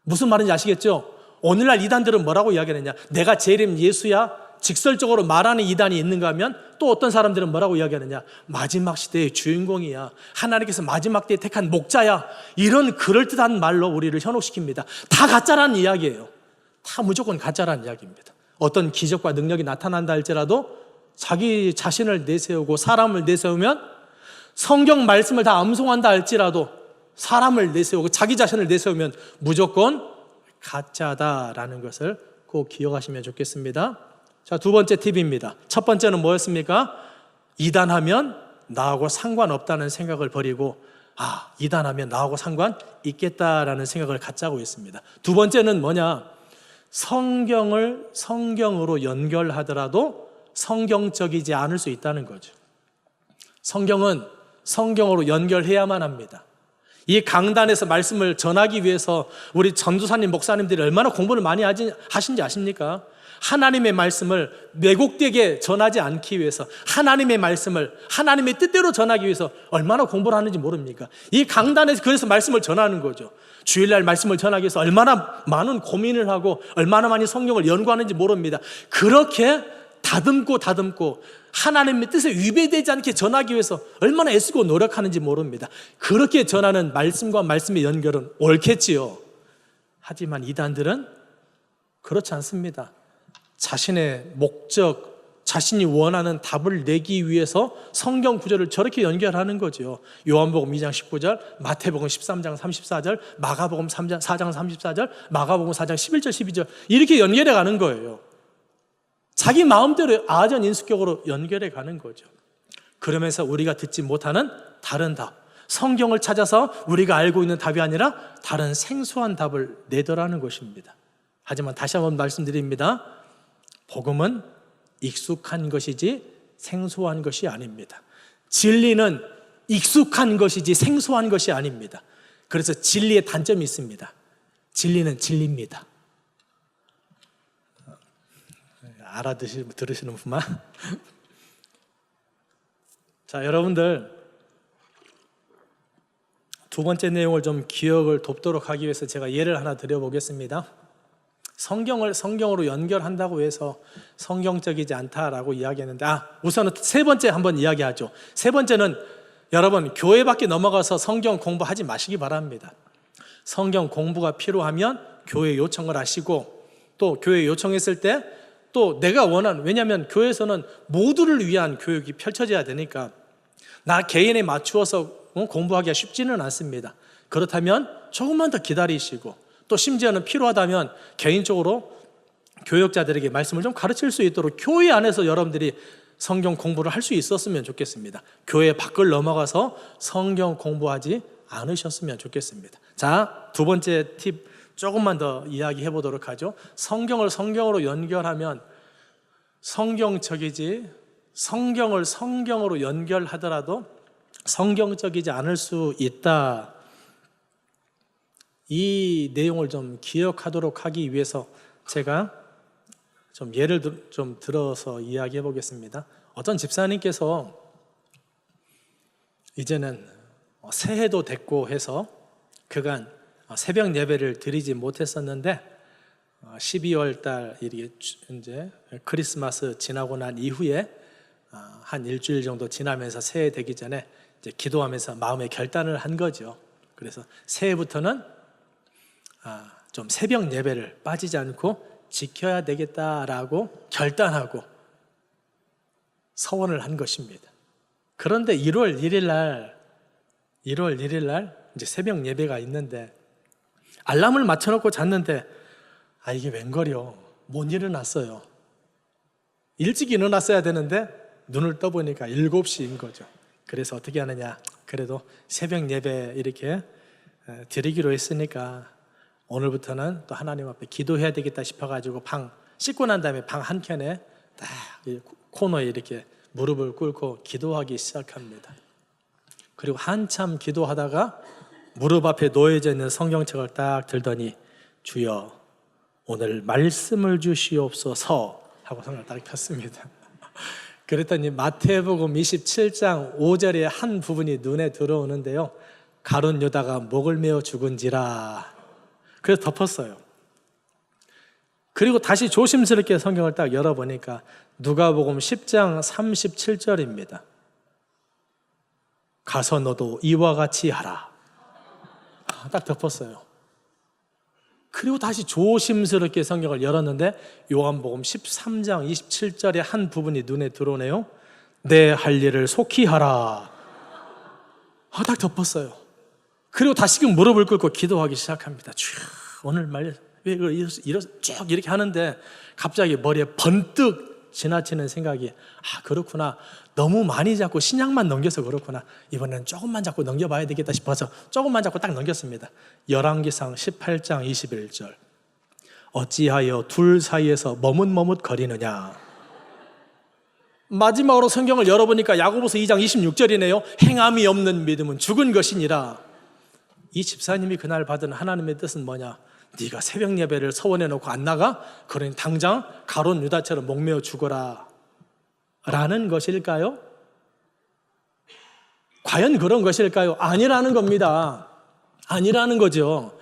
무슨 말인지 아시겠죠? 오늘날 이단들은 뭐라고 이야기하느냐? 내가 제 이름 예수야 직설적으로 말하는 이단이 있는가 하면, 또 어떤 사람들은 뭐라고 이야기하느냐? 마지막 시대의 주인공이야, 하나님께서 마지막 때에 택한 목자야, 이런 그럴듯한 말로 우리를 현혹시킵니다. 다 가짜라는 이야기예요. 다 무조건 가짜라는 이야기입니다. 어떤 기적과 능력이 나타난다 할지라도 자기 자신을 내세우고 사람을 내세우면, 성경 말씀을 다 암송한다 할지라도 사람을 내세우고 자기 자신을 내세우면 무조건 가짜다라는 것을 꼭 기억하시면 좋겠습니다. 자, 두 번째 팁입니다. 첫 번째는 뭐였습니까? 이단하면 나하고 상관없다는 생각을 버리고, 이단하면 나하고 상관 있겠다라는 생각을 갖자고 했습니다. 두 번째는 뭐냐? 성경을 성경으로 연결하더라도 성경적이지 않을 수 있다는 거죠. 성경은 성경으로 연결해야만 합니다. 이 강단에서 말씀을 전하기 위해서 우리 전도사님, 목사님들이 얼마나 공부를 많이 하신지 아십니까? 하나님의 말씀을 왜곡되게 전하지 않기 위해서, 하나님의 말씀을 하나님의 뜻대로 전하기 위해서 얼마나 공부를 하는지 모릅니까? 이 강단에서 그래서 말씀을 전하는 거죠. 주일날 말씀을 전하기 위해서 얼마나 많은 고민을 하고 얼마나 많이 성경을 연구하는지 모릅니다. 그렇게 다듬고 하나님의 뜻에 위배되지 않게 전하기 위해서 얼마나 애쓰고 노력하는지 모릅니다. 그렇게 전하는 말씀과 말씀의 연결은 옳겠지요. 하지만 이단들은 그렇지 않습니다. 자신의 목적, 자신이 원하는 답을 내기 위해서 성경 구절을 저렇게 연결하는 거죠. 요한복음 2장 19절, 마태복음 13장 34절, 마가복음 4장 34절, 마가복음 4장 11절 12절 이렇게 연결해 가는 거예요. 자기 마음대로 아전인수격으로 연결해 가는 거죠. 그러면서 우리가 듣지 못하는 다른 답, 성경을 찾아서 우리가 알고 있는 답이 아니라 다른 생소한 답을 내더라는 것입니다. 하지만 다시 한번 말씀드립니다. 복음은 익숙한 것이지 생소한 것이 아닙니다. 진리는 익숙한 것이지 생소한 것이 아닙니다. 그래서 진리의 단점이 있습니다. 진리는 진리입니다. 들으시는구만. 자, 여러분들 두 번째 내용을 좀 기억을 돕도록 하기 위해서 제가 예를 하나 드려보겠습니다. 성경을 성경으로 연결한다고 해서 성경적이지 않다라고 이야기했는데, 우선은 세 번째 한번 이야기하죠. 세 번째는 여러분, 교회 밖에 넘어가서 성경 공부하지 마시기 바랍니다. 성경 공부가 필요하면 교회 요청을 하시고, 또 교회 요청했을 때 또 내가 원하는, 왜냐하면 교회에서는 모두를 위한 교육이 펼쳐져야 되니까 나 개인에 맞추어서 공부하기가 쉽지는 않습니다. 그렇다면 조금만 더 기다리시고, 또 심지어는 필요하다면 개인적으로 교역자들에게 말씀을 좀 가르칠 수 있도록 교회 안에서 여러분들이 성경 공부를 할 수 있었으면 좋겠습니다. 교회 밖을 넘어가서 성경 공부하지 않으셨으면 좋겠습니다. 자, 두 번째 팁 조금만 더 이야기해 보도록 하죠. 성경을 성경으로 연결하면 성경적이지, 성경을 성경으로 연결하더라도 성경적이지 않을 수 있다. 이 내용을 좀 기억하도록 하기 위해서 제가 좀 예를 좀 들어서 이야기해 보겠습니다. 어떤 집사님께서 이제는 새해도 됐고 해서 그간 새벽 예배를 드리지 못했었는데 12월 달 이제 크리스마스 지나고 난 이후에 한 일주일 정도 지나면서 새해 되기 전에 이제 기도하면서 마음의 결단을 한 거죠. 그래서 새해부터는 좀 새벽 예배를 빠지지 않고 지켜야 되겠다라고 결단하고 서원을 한 것입니다. 그런데 1월 1일 날 이제 새벽 예배가 있는데 알람을 맞춰놓고 잤는데 이게 웬걸요? 못 일어났어요. 일찍 일어났어야 되는데 눈을 떠보니까 7시인 거죠. 그래서 어떻게 하느냐? 그래도 새벽 예배 이렇게 드리기로 했으니까 오늘부터는 또 하나님 앞에 기도해야 되겠다 싶어가지고 방 씻고 난 다음에 방 한켠에 딱 코너에 이렇게 무릎을 꿇고 기도하기 시작합니다. 그리고 한참 기도하다가 무릎 앞에 놓여져 있는 성경책을 딱 들더니 주여 오늘 말씀을 주시옵소서 하고 성경을 딱 폈습니다. 그랬더니 마태복음 27장 5절의 한 부분이 눈에 들어오는데요. 가룟 유다가 목을 메어 죽은지라. 그래서 덮었어요. 그리고 다시 조심스럽게 성경을 딱 열어보니까 누가복음 10장 37절입니다. 가서 너도 이와 같이 하라. 딱 덮었어요. 그리고 다시 조심스럽게 성경을 열었는데 요한복음 13장 27절의 한 부분이 눈에 들어오네요. 내 할 일을 속히 하라. 딱 덮었어요. 그리고 다시금 무릎을 꿇고 기도하기 시작합니다. 주여 오늘 말 왜 쭉 이렇게 하는데 갑자기 머리에 번뜩 지나치는 생각이 그렇구나. 너무 많이 잡고 신약만 넘겨서 그렇구나. 이번에는 조금만 잡고 넘겨봐야 되겠다 싶어서 조금만 잡고 딱 넘겼습니다. 열왕기상 18장 21절 어찌하여 둘 사이에서 머뭇머뭇 거리느냐. 마지막으로 성경을 열어보니까 야고보서 2장 26절이네요. 행함이 없는 믿음은 죽은 것이니라. 이 집사님이 그날 받은 하나님의 뜻은 뭐냐? 네가 새벽 예배를 서원해 놓고 안 나가? 그러니 당장 가룟 유다처럼 목매어 죽어라 라는 것일까요? 과연 그런 것일까요? 아니라는 겁니다. 아니라는 거죠.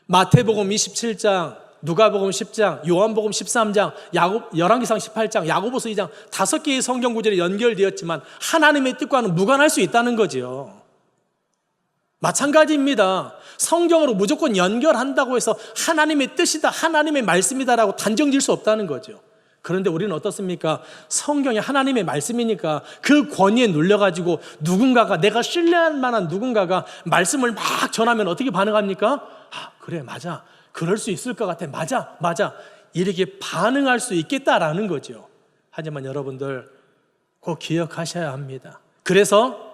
마태복음 27장, 누가복음 10장, 요한복음 13장, 열왕기상 18장, 야고보서 2장 5개의 성경 구절이 연결되었지만 하나님의 뜻과는 무관할 수 있다는 거죠. 마찬가지입니다. 성경으로 무조건 연결한다고 해서 하나님의 뜻이다, 하나님의 말씀이다라고 단정 지을 수 없다는 거죠. 그런데 우리는 어떻습니까? 성경이 하나님의 말씀이니까 그 권위에 눌려가지고 누군가가, 내가 신뢰할 만한 누군가가 말씀을 막 전하면 어떻게 반응합니까? 그래, 맞아. 그럴 수 있을 것 같아. 맞아. 이렇게 반응할 수 있겠다라는 거죠. 하지만 여러분들 꼭 기억하셔야 합니다. 그래서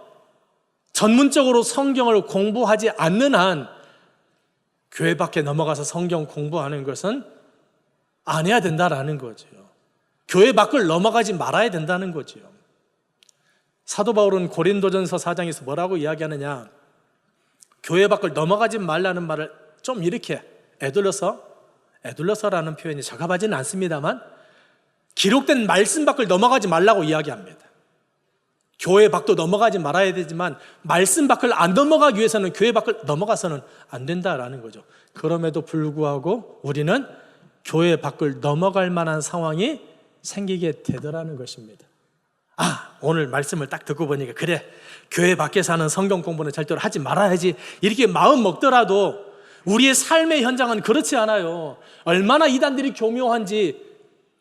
전문적으로 성경을 공부하지 않는 한 교회 밖에 넘어가서 성경 공부하는 것은 안 해야 된다라는 거죠. 교회 밖을 넘어가지 말아야 된다는 거죠. 사도 바울은 고린도전서 4장에서 뭐라고 이야기하느냐? 교회 밖을 넘어가지 말라는 말을 좀 이렇게 애둘러서라는 표현이 적합하지는 않습니다만 기록된 말씀 밖을 넘어가지 말라고 이야기합니다. 교회 밖도 넘어가지 말아야 되지만 말씀 밖을 안 넘어가기 위해서는 교회 밖을 넘어가서는 안 된다라는 거죠. 그럼에도 불구하고 우리는 교회 밖을 넘어갈 만한 상황이 생기게 되더라는 것입니다. 오늘 말씀을 딱 듣고 보니까 그래, 교회 밖에서 하는 성경 공부는 절대로 하지 말아야지 이렇게 마음 먹더라도 우리의 삶의 현장은 그렇지 않아요. 얼마나 이단들이 교묘한지,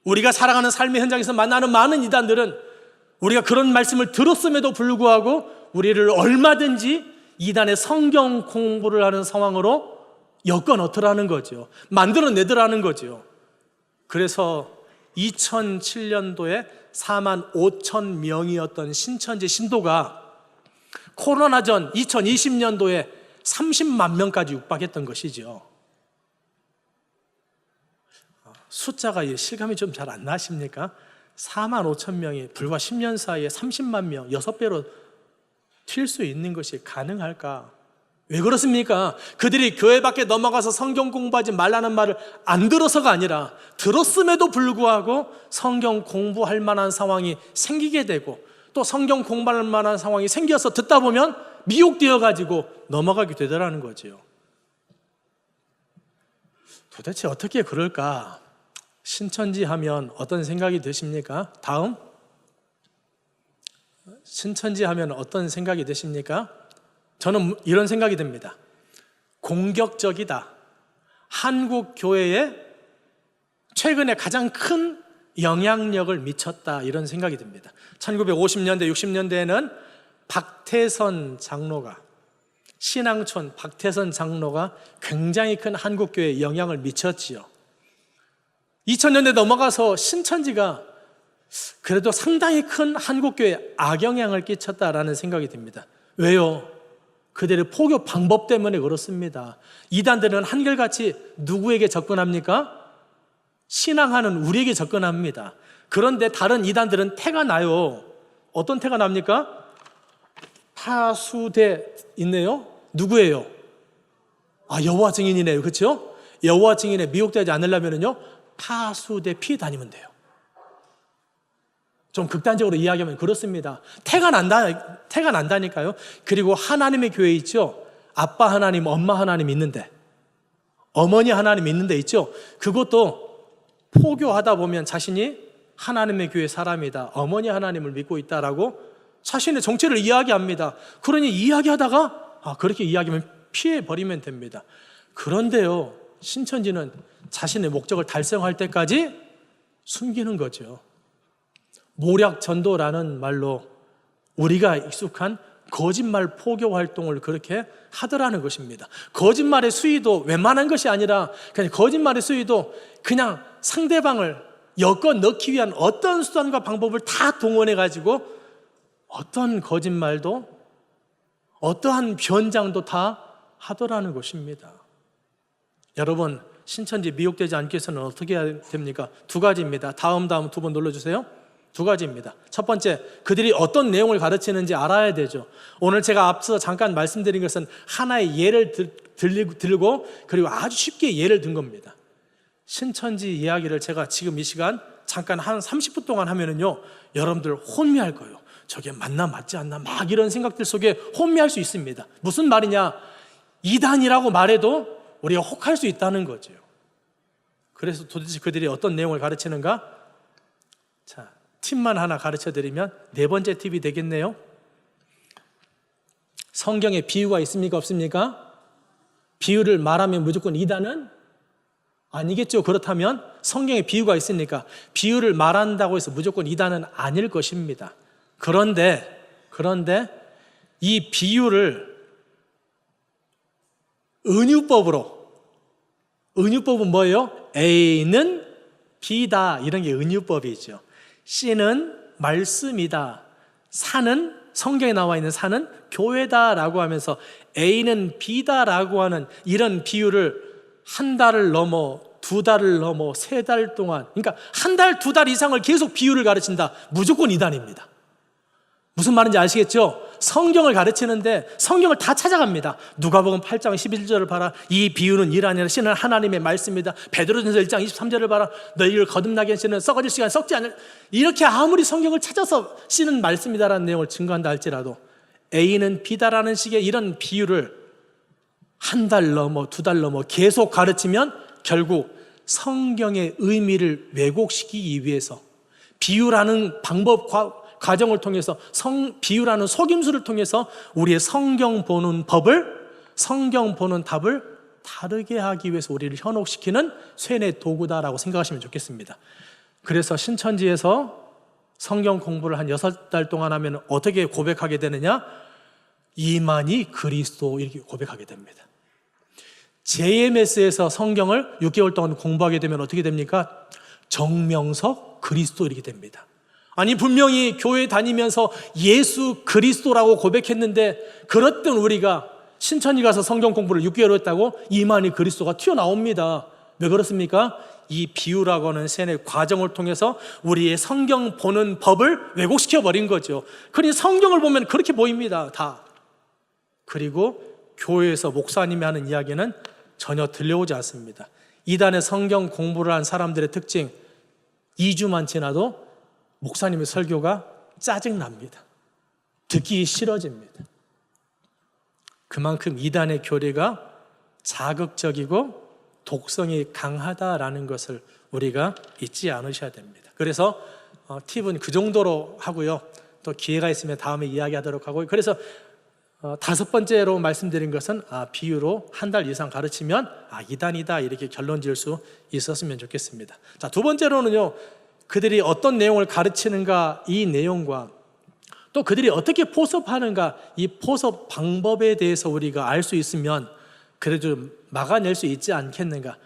우리가 살아가는 삶의 현장에서 만나는 많은 이단들은 우리가 그런 말씀을 들었음에도 불구하고 우리를 얼마든지 이단의 성경 공부를 하는 상황으로 엮어넣더라는 거죠. 만들어내더라는 거죠. 그래서 2007년도에 4만 5천 명이었던 신천지 신도가 코로나 전 2020년도에 30만 명까지 육박했던 것이죠. 숫자가 실감이 좀 잘 안 나십니까? 4만 5천 명이 불과 10년 사이에 30만 명, 6배로 튈 수 있는 것이 가능할까? 왜 그렇습니까? 그들이 교회 밖에 넘어가서 성경 공부하지 말라는 말을 안 들어서가 아니라 들었음에도 불구하고 성경 공부할 만한 상황이 생기게 되고 또 성경 공부할 만한 상황이 생겨서 듣다 보면 미혹되어 가지고 넘어가게 되더라는 거지요. 도대체 어떻게 그럴까? 신천지 하면 어떤 생각이 드십니까? 다음. 신천지 하면 어떤 생각이 드십니까? 저는 이런 생각이 듭니다. 공격적이다. 한국 교회에 최근에 가장 큰 영향력을 미쳤다. 이런 생각이 듭니다. 1950년대, 60년대에는 박태선 장로가, 신앙촌 박태선 장로가 굉장히 큰 한국 교회에 영향을 미쳤지요. 2000년대 넘어가서 신천지가 그래도 상당히 큰 한국교회에 악영향을 끼쳤다라는 생각이 듭니다. 왜요? 그들의 포교 방법 때문에 그렇습니다. 이단들은 한결같이 누구에게 접근합니까? 신앙하는 우리에게 접근합니다. 그런데 다른 이단들은 태가 나요. 어떤 태가 납니까? 파수대 있네요. 누구예요? 여호와 증인이네요. 그렇죠? 여호와 증인에 미혹되지 않으려면요 파수대 피해 다니면 돼요. 좀 극단적으로 이야기하면 그렇습니다. 태가 난다니까요. 그리고 하나님의 교회 있죠. 아빠 하나님, 엄마 하나님 있는데, 어머니 하나님 있는데 있죠. 그것도 포교하다 보면 자신이 하나님의 교회 사람이다, 어머니 하나님을 믿고 있다라고 자신의 정체를 이야기합니다. 그러니 이야기하다가 그렇게 이야기하면 피해버리면 됩니다. 그런데요, 신천지는 자신의 목적을 달성할 때까지 숨기는 거죠. 모략 전도라는 말로 우리가 익숙한 거짓말 포교 활동을 그렇게 하더라는 것입니다. 거짓말의 수위도 웬만한 것이 아니라 그냥 거짓말의 수위도 그냥 상대방을 엮어 넣기 위한 어떤 수단과 방법을 다 동원해 가지고 어떤 거짓말도 어떠한 변장도 다 하더라는 것입니다. 여러분, 신천지 미혹되지 않기 위해서는 어떻게 해야 됩니까? 두 가지입니다. 다음 두 번 눌러주세요. 두 가지입니다. 첫 번째, 그들이 어떤 내용을 가르치는지 알아야 되죠. 오늘 제가 앞서 잠깐 말씀드린 것은 하나의 예를 들고 그리고 아주 쉽게 예를 든 겁니다. 신천지 이야기를 제가 지금 이 시간 잠깐 한 30분 동안 하면은요, 여러분들 혼미할 거예요. 저게 맞나 맞지 않나 막 이런 생각들 속에 혼미할 수 있습니다. 무슨 말이냐? 이단이라고 말해도 우리가 혹할 수 있다는 거죠. 그래서 도대체 그들이 어떤 내용을 가르치는가? 자, 팁만 하나 가르쳐 드리면 네 번째 팁이 되겠네요. 성경에 비유가 있습니까? 없습니까? 비유를 말하면 무조건 이단은 아니겠죠. 그렇다면 성경에 비유가 있으니까 비유를 말한다고 해서 무조건 이단은 아닐 것입니다. 그런데 이 비유를 은유법은 뭐예요? A는 B다, 이런 게 은유법이죠. C는 말씀이다, 산은, 성경에 나와 있는 산은 교회다라고 하면서 A는 B다라고 하는 이런 비유를 한 달을 넘어, 두 달을 넘어, 세 달 동안, 그러니까 한 달, 두 달 이상을 계속 비유를 가르친다. 무조건 이단입니다. 무슨 말인지 아시겠죠? 성경을 가르치는데 성경을 다 찾아갑니다. 누가복음 8장 11절을 봐라. 이 비유는 일 아니라 씨는 하나님의 말씀이다. 베드로전서 1장 23절을 봐라. 너희를 거듭나게 하시는 썩어질 시간 썩지 않을, 이렇게 아무리 성경을 찾아서 씨는 말씀이다라는 내용을 증거한다 할지라도 A는 B다라는 식의 이런 비유를 한 달 넘어, 두 달 넘어 계속 가르치면 결국 성경의 의미를 왜곡시키기 위해서 비유라는 과정을 통해서 비유라는 속임수를 통해서 우리의 성경 보는 답을 다르게 하기 위해서 우리를 현혹시키는 쇠뇌 도구다라고 생각하시면 좋겠습니다. 그래서 신천지에서 성경 공부를 한 6달 동안 하면 어떻게 고백하게 되느냐? 이만희 그리스도, 이렇게 고백하게 됩니다. JMS에서 성경을 6개월 동안 공부하게 되면 어떻게 됩니까? 정명석 그리스도, 이렇게 됩니다. 아니, 분명히 교회 다니면서 예수 그리스도라고 고백했는데 그랬던 우리가 신천지 가서 성경 공부를 6개월 했다고 이만희 그리스도가 튀어나옵니다. 왜 그렇습니까? 이 비유라고 하는 셈의 과정을 통해서 우리의 성경 보는 법을 왜곡시켜 버린 거죠. 그러니 성경을 보면 그렇게 보입니다, 다. 그리고 교회에서 목사님이 하는 이야기는 전혀 들려오지 않습니다. 이단의 성경 공부를 한 사람들의 특징, 2주만 지나도 목사님의 설교가 짜증납니다. 듣기 싫어집니다. 그만큼 이단의 교리가 자극적이고 독성이 강하다라는 것을 우리가 잊지 않으셔야 됩니다. 그래서 팁은 그 정도로 하고요. 또 기회가 있으면 다음에 이야기하도록 하고요. 그래서 5번째로 말씀드린 것은 비유로 한 달 이상 가르치면 이단이다 이렇게 결론 지을 수 있었으면 좋겠습니다. 자, 2번째로는요, 그들이 어떤 내용을 가르치는가, 이 내용과 또 그들이 어떻게 포섭하는가, 이 포섭 방법에 대해서 우리가 알 수 있으면 그래도 막아낼 수 있지 않겠는가.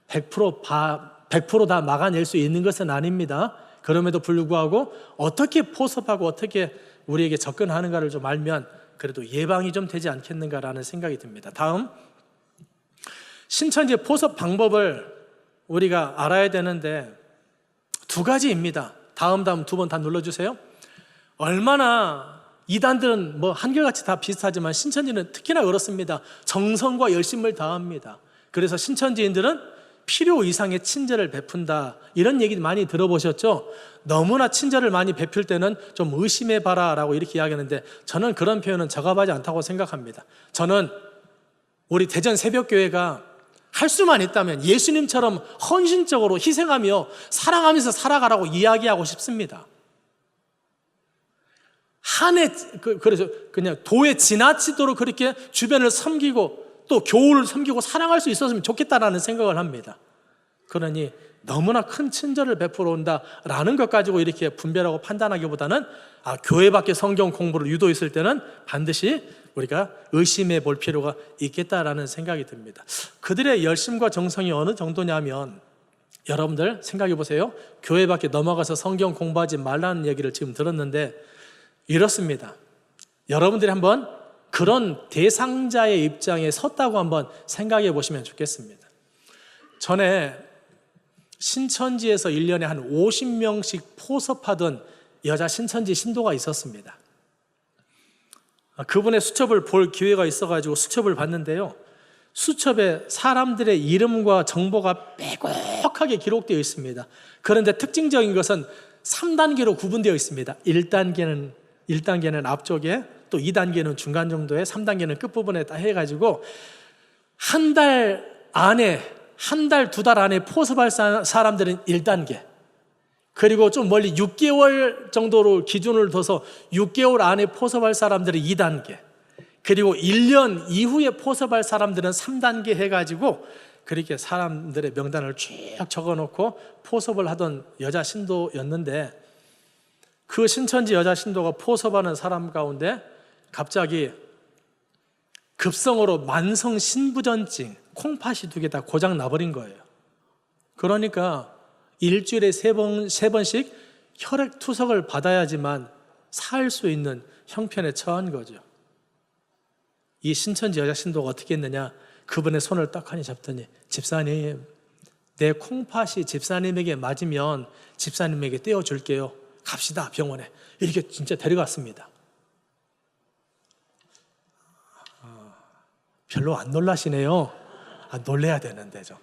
100% 다 막아낼 수 있는 것은 아닙니다. 그럼에도 불구하고 어떻게 포섭하고 어떻게 우리에게 접근하는가를 좀 알면 그래도 예방이 좀 되지 않겠는가라는 생각이 듭니다. 다음, 신천지 포섭 방법을 우리가 알아야 되는데 2가지입니다. 다음 2번 다 눌러주세요. 얼마나 이단들은 한결같이 다 비슷하지만 신천지는 특히나 그렇습니다. 정성과 열심을 다합니다. 그래서 신천지인들은 필요 이상의 친절을 베푼다, 이런 얘기 많이 들어보셨죠? 너무나 친절을 많이 베풀 때는 좀 의심해봐라 라고 이렇게 이야기하는데, 저는 그런 표현은 적합하지 않다고 생각합니다. 저는 우리 대전 새벽교회가 할 수만 있다면 예수님처럼 헌신적으로 희생하며 사랑하면서 살아가라고 이야기하고 싶습니다. 그래서 그냥 도에 지나치도록 그렇게 주변을 섬기고 또 교우를 섬기고 사랑할 수 있었으면 좋겠다라는 생각을 합니다. 그러니 너무나 큰 친절을 베풀어 온다라는 것 가지고 이렇게 분별하고 판단하기보다는 교회 밖에 성경 공부를 유도했을 때는 반드시 우리가 의심해 볼 필요가 있겠다라는 생각이 듭니다. 그들의 열심과 정성이 어느 정도냐면, 여러분들 생각해 보세요. 교회 밖에 넘어가서 성경 공부하지 말라는 얘기를 지금 들었는데 이렇습니다. 여러분들이 한번 그런 대상자의 입장에 섰다고 한번 생각해 보시면 좋겠습니다. 전에 신천지에서 1년에 한 50명씩 포섭하던 여자 신천지 신도가 있었습니다. 그분의 수첩을 볼 기회가 있어가지고 수첩을 봤는데요, 수첩에 사람들의 이름과 정보가 빼곡하게 기록되어 있습니다. 그런데 특징적인 것은 3단계로 구분되어 있습니다. 1단계는 앞쪽에, 또 2단계는 중간 정도에, 3단계는 끝부분에 다 해가지고 한 달, 2달 안에 포섭할 사람들은 1단계, 그리고 좀 멀리 6개월 정도로 기준을 둬서 6개월 안에 포섭할 사람들은 2단계, 그리고 1년 이후에 포섭할 사람들은 3단계 해가지고 그렇게 사람들의 명단을 쭉 적어놓고 포섭을 하던 여자 신도였는데, 그 신천지 여자 신도가 포섭하는 사람 가운데 갑자기 급성으로 만성 신부전증, 콩팥이 2개 다 고장 나버린 거예요. 그러니까 일주일에 3번씩 혈액 투석을 받아야지만 살 수 있는 형편에 처한 거죠. 이 신천지 여자 신도가 어떻게 했느냐, 그분의 손을 떡하니 잡더니, 집사님, 내 콩팥이 집사님에게 맞으면 집사님에게 떼어줄게요, 갑시다 병원에, 이렇게 진짜 데려갔습니다. 별로 안 놀라시네요. 놀래야 되는데 좀.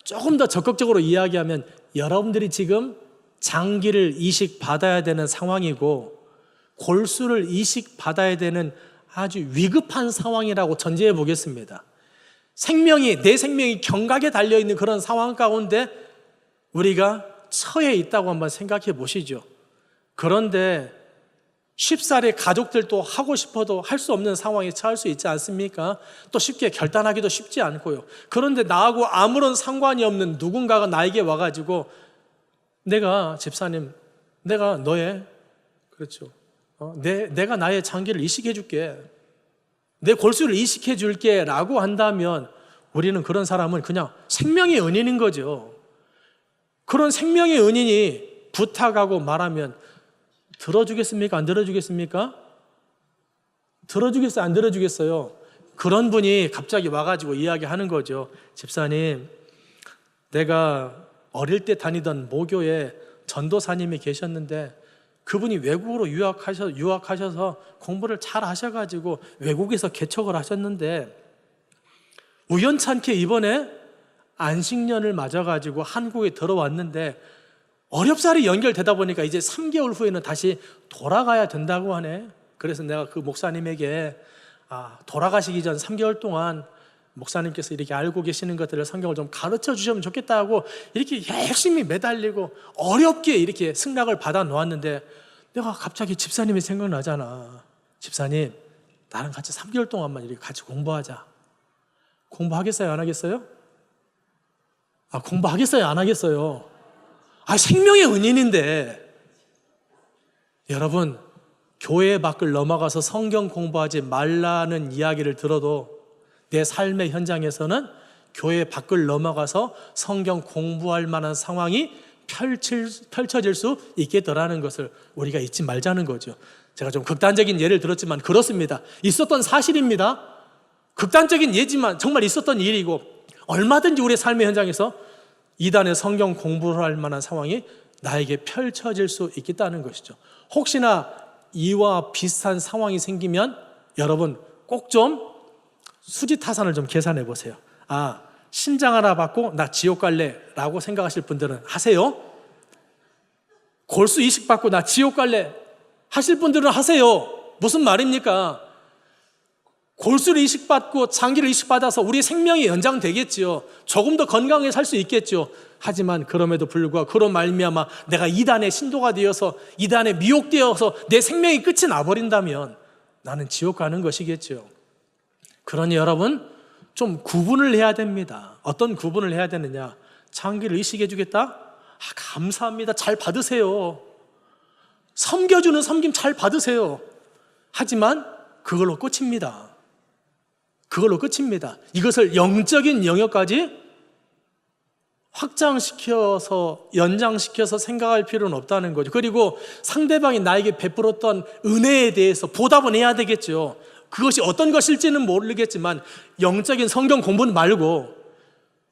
조금 더 적극적으로 이야기하면, 여러분들이 지금 장기를 이식받아야 되는 상황이고 골수를 이식받아야 되는 아주 위급한 상황이라고 전제해 보겠습니다. 내 생명이 경각에 달려있는 그런 상황 가운데 우리가 처해 있다고 한번 생각해 보시죠. 그런데 쉽사리 가족들도 하고 싶어도 할 수 없는 상황에 처할 수 있지 않습니까? 또 쉽게 결단하기도 쉽지 않고요. 그런데 나하고 아무런 상관이 없는 누군가가 나에게 와가지고, 집사님, 내가 너의, 그렇죠, 내가 나의 장기를 이식해 줄게, 내 골수를 이식해 줄게 라고 한다면, 우리는 그런 사람은 그냥 생명의 은인인 거죠. 그런 생명의 은인이 부탁하고 말하면 들어주겠습니까? 안 들어주겠습니까? 들어주겠어요? 안 들어주겠어요? 그런 분이 갑자기 와가지고 이야기하는 거죠. 집사님, 내가 어릴 때 다니던 모교에 전도사님이 계셨는데 그분이 외국으로 유학하셔서 공부를 잘 하셔가지고 외국에서 개척을 하셨는데 우연찮게 이번에 안식년을 맞아가지고 한국에 들어왔는데 어렵사리 연결되다 보니까 이제 3개월 후에는 다시 돌아가야 된다고 하네. 그래서 내가 그 목사님에게 돌아가시기 전 3개월 동안 목사님께서 이렇게 알고 계시는 것들을 성경을 좀 가르쳐 주시면 좋겠다고 이렇게 열심히 매달리고 어렵게 이렇게 승낙을 받아 놓았는데 내가 갑자기 집사님이 생각나잖아. 집사님, 나랑 같이 3개월 동안만 이렇게 같이 공부하자. 공부하겠어요? 안 하겠어요? 공부하겠어요? 안 하겠어요? 생명의 은인인데. 여러분, 교회 밖을 넘어가서 성경 공부하지 말라는 이야기를 들어도 내 삶의 현장에서는 교회 밖을 넘어가서 성경 공부할 만한 상황이 펼쳐질 수 있겠더라는 것을 우리가 잊지 말자는 거죠. 제가 좀 극단적인 예를 들었지만 그렇습니다. 있었던 사실입니다. 극단적인 예지만 정말 있었던 일이고 얼마든지 우리의 삶의 현장에서 이단의 성경 공부를 할 만한 상황이 나에게 펼쳐질 수 있겠다는 것이죠. 혹시나 이와 비슷한 상황이 생기면 여러분 꼭 좀 수지타산을 좀 계산해 보세요. 신장 하나 받고 나 지옥 갈래 라고 생각하실 분들은 하세요. 골수 이식 받고 나 지옥 갈래 하실 분들은 하세요. 무슨 말입니까? 골수를 이식받고 장기를 이식받아서 우리의 생명이 연장되겠지요. 조금 더 건강하게 살 수 있겠죠. 하지만 그럼에도 불구하고 그런 말미암아 내가 이단의 신도가 되어서 이단에 미혹되어서 내 생명이 끝이 나버린다면 나는 지옥 가는 것이겠죠. 그러니 여러분 좀 구분을 해야 됩니다. 어떤 구분을 해야 되느냐? 장기를 이식해 주겠다? 감사합니다. 잘 받으세요. 섬겨주는 섬김 잘 받으세요. 하지만 그걸로 끝입니다. 그걸로 끝입니다. 이것을 영적인 영역까지 확장시켜서 연장시켜서 생각할 필요는 없다는 거죠. 그리고 상대방이 나에게 베풀었던 은혜에 대해서 보답은 해야 되겠죠. 그것이 어떤 것일지는 모르겠지만 영적인 성경 공부는 말고,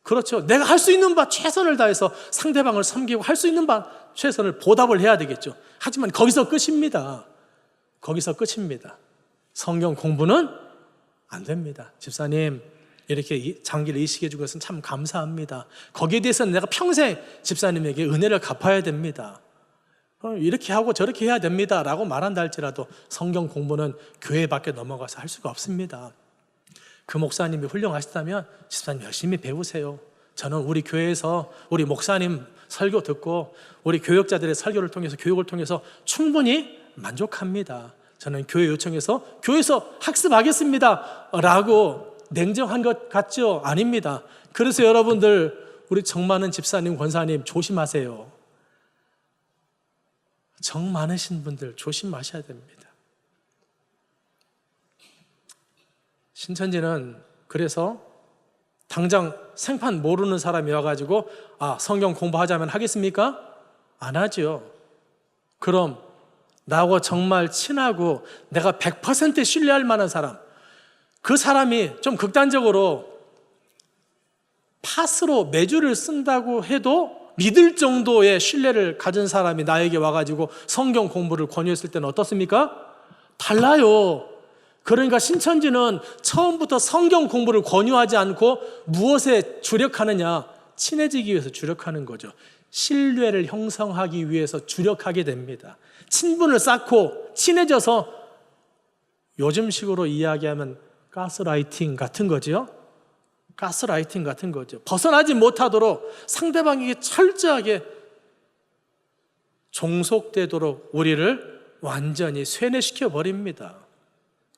그렇죠, 내가 할 수 있는 바 최선을 다해서 상대방을 섬기고 할 수 있는 바 최선을 보답을 해야 되겠죠. 하지만 거기서 끝입니다. 거기서 끝입니다. 성경 공부는 안 됩니다. 집사님 이렇게 장기를 이식해 준 것은 참 감사합니다. 거기에 대해서는 내가 평생 집사님에게 은혜를 갚아야 됩니다. 이렇게 하고 저렇게 해야 됩니다 라고 말한다 할지라도 성경 공부는 교회 밖에 넘어가서 할 수가 없습니다. 그 목사님이 훌륭하시다면 집사님 열심히 배우세요. 저는 우리 교회에서 우리 목사님 설교 듣고 우리 교역자들의 설교를 통해서 교육을 통해서 충분히 만족합니다. 저는 교회 요청해서 교회에서 학습하겠습니다 라고 냉정한 것 같죠? 아닙니다. 그래서 여러분들 우리 정 많은 집사님, 권사님 조심하세요. 정 많으신 분들 조심하셔야 됩니다. 신천지는 그래서 당장 생판 모르는 사람이 와가지고 성경 공부하자면 하겠습니까? 안 하죠. 그럼 나하고 정말 친하고 내가 100% 신뢰할 만한 사람, 그 사람이 좀 극단적으로 팥으로 메주를 쓴다고 해도 믿을 정도의 신뢰를 가진 사람이 나에게 와가지고 성경 공부를 권유했을 때는 어떻습니까? 달라요. 그러니까 신천지는 처음부터 성경 공부를 권유하지 않고 무엇에 주력하느냐? 친해지기 위해서 주력하는 거죠. 신뢰를 형성하기 위해서 주력하게 됩니다. 친분을 쌓고 친해져서 요즘식으로 이야기하면 가스라이팅 같은 거죠. 가스라이팅 같은 거죠. 벗어나지 못하도록 상대방에게 철저하게 종속되도록 우리를 완전히 쇠뇌시켜 버립니다.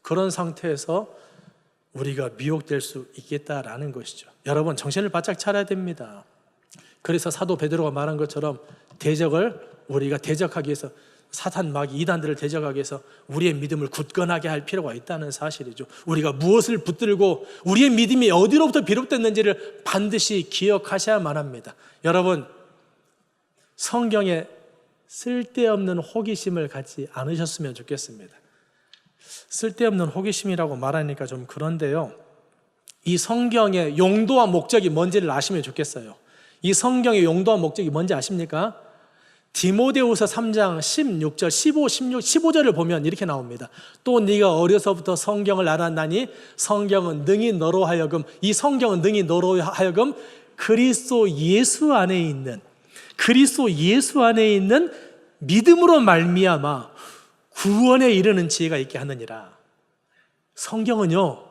그런 상태에서 우리가 미혹될 수 있겠다라는 것이죠. 여러분 정신을 바짝 차려야 됩니다. 그래서 사도 베드로가 말한 것처럼 대적을 우리가 대적하기 위해서 사탄 마귀 이단들을 대적하기 위해서 우리의 믿음을 굳건하게 할 필요가 있다는 사실이죠. 우리가 무엇을 붙들고 우리의 믿음이 어디로부터 비롯됐는지를 반드시 기억하셔야만 합니다. 여러분 성경에 쓸데없는 호기심을 갖지 않으셨으면 좋겠습니다. 쓸데없는 호기심이라고 말하니까 좀 그런데요, 이 성경의 용도와 목적이 뭔지를 아시면 좋겠어요. 이 성경의 용도와 목적이 뭔지 아십니까? 디모데후서 3장 16절, 15, 16, 15절을 보면 이렇게 나옵니다. 또 네가 어려서부터 성경을 알았나니 성경은 능히 너로 하여금, 이 성경은 능히 너로 하여금 그리스도 예수 안에 있는 믿음으로 말미암아 구원에 이르는 지혜가 있게 하느니라. 성경은요,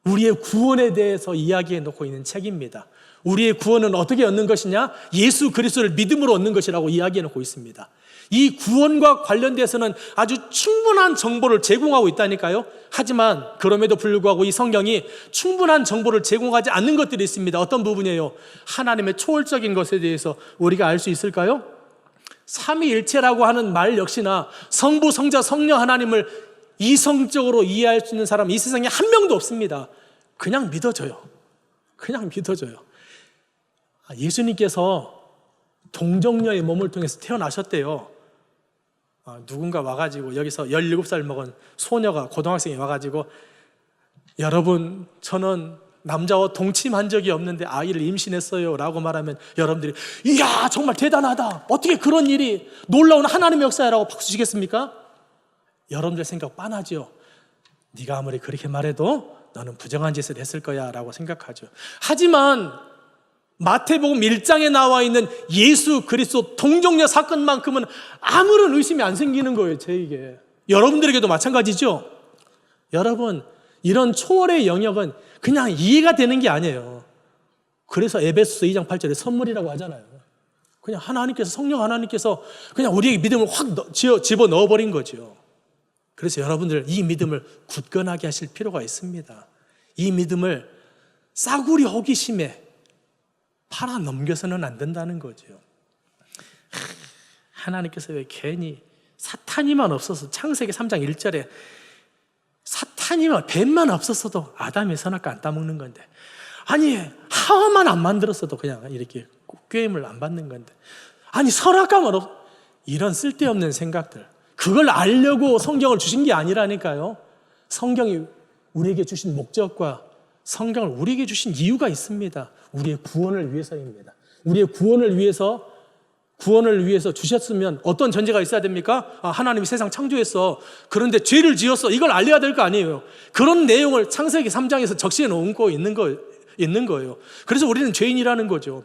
우리의 구원에 대해서 이야기해 놓고 있는 책입니다. 우리의 구원은 어떻게 얻는 것이냐? 예수 그리스도를 믿음으로 얻는 것이라고 이야기해 놓고 있습니다. 이 구원과 관련돼서는 아주 충분한 정보를 제공하고 있다니까요. 하지만 그럼에도 불구하고 이 성경이 충분한 정보를 제공하지 않는 것들이 있습니다. 어떤 부분이에요? 하나님의 초월적인 것에 대해서 우리가 알 수 있을까요? 삼위일체라고 하는 말 역시나 성부, 성자, 성령 하나님을 이성적으로 이해할 수 있는 사람 이 세상에 한 명도 없습니다. 그냥 믿어져요. 예수님께서 동정녀의 몸을 통해서 태어나셨대요. 누군가 와가지고 여기서 17살 먹은 소녀가, 고등학생이 와가지고, 여러분 저는 남자와 동침한 적이 없는데 아이를 임신했어요 라고 말하면 여러분들이 이야 정말 대단하다, 어떻게 그런 일이, 놀라운 하나님의 역사라고 박수 치겠습니까? 여러분들 생각 빤하죠. 네가 아무리 그렇게 말해도 너는 부정한 짓을 했을 거야 라고 생각하죠. 하지만 마태복음 1장에 나와 있는 예수 그리스도 동정녀 사건만큼은 아무런 의심이 안 생기는 거예요. 저에게, 여러분들에게도 마찬가지죠. 여러분, 이런 초월의 영역은 그냥 이해가 되는 게 아니에요. 그래서 에베소서 2장 8절에 선물이라고 하잖아요. 그냥 하나님께서, 성령 하나님께서 그냥 우리에게 믿음을 확 집어넣어 버린 거죠. 그래서 여러분들 이 믿음을 굳건하게 하실 필요가 있습니다. 이 믿음을 싸구려 호기심에 팔아 넘겨서는 안 된다는 거죠. 하나님께서 왜 괜히 사탄이만 없어서, 창세기 3장 1절에 사탄이만, 뱀만 없었어도 아담이 선악과 안 따먹는 건데, 아니 하와만 안 만들었어도 그냥 이렇게 꾀임을 안 받는 건데, 아니 선악과만 이런 쓸데없는 생각들, 그걸 알려고 성경을 주신 게 아니라니까요. 성경이 우리에게 주신 목적과 성경을 우리에게 주신 이유가 있습니다. 우리의 구원을 위해서입니다. 우리의 구원을 위해서 주셨으면 어떤 전제가 있어야 됩니까? 하나님이 세상 창조했어, 그런데 죄를 지었어, 이걸 알려야 될 거 아니에요. 그런 내용을 창세기 3장에서 적시해 놓고 있는 거예요. 그래서 우리는 죄인이라는 거죠.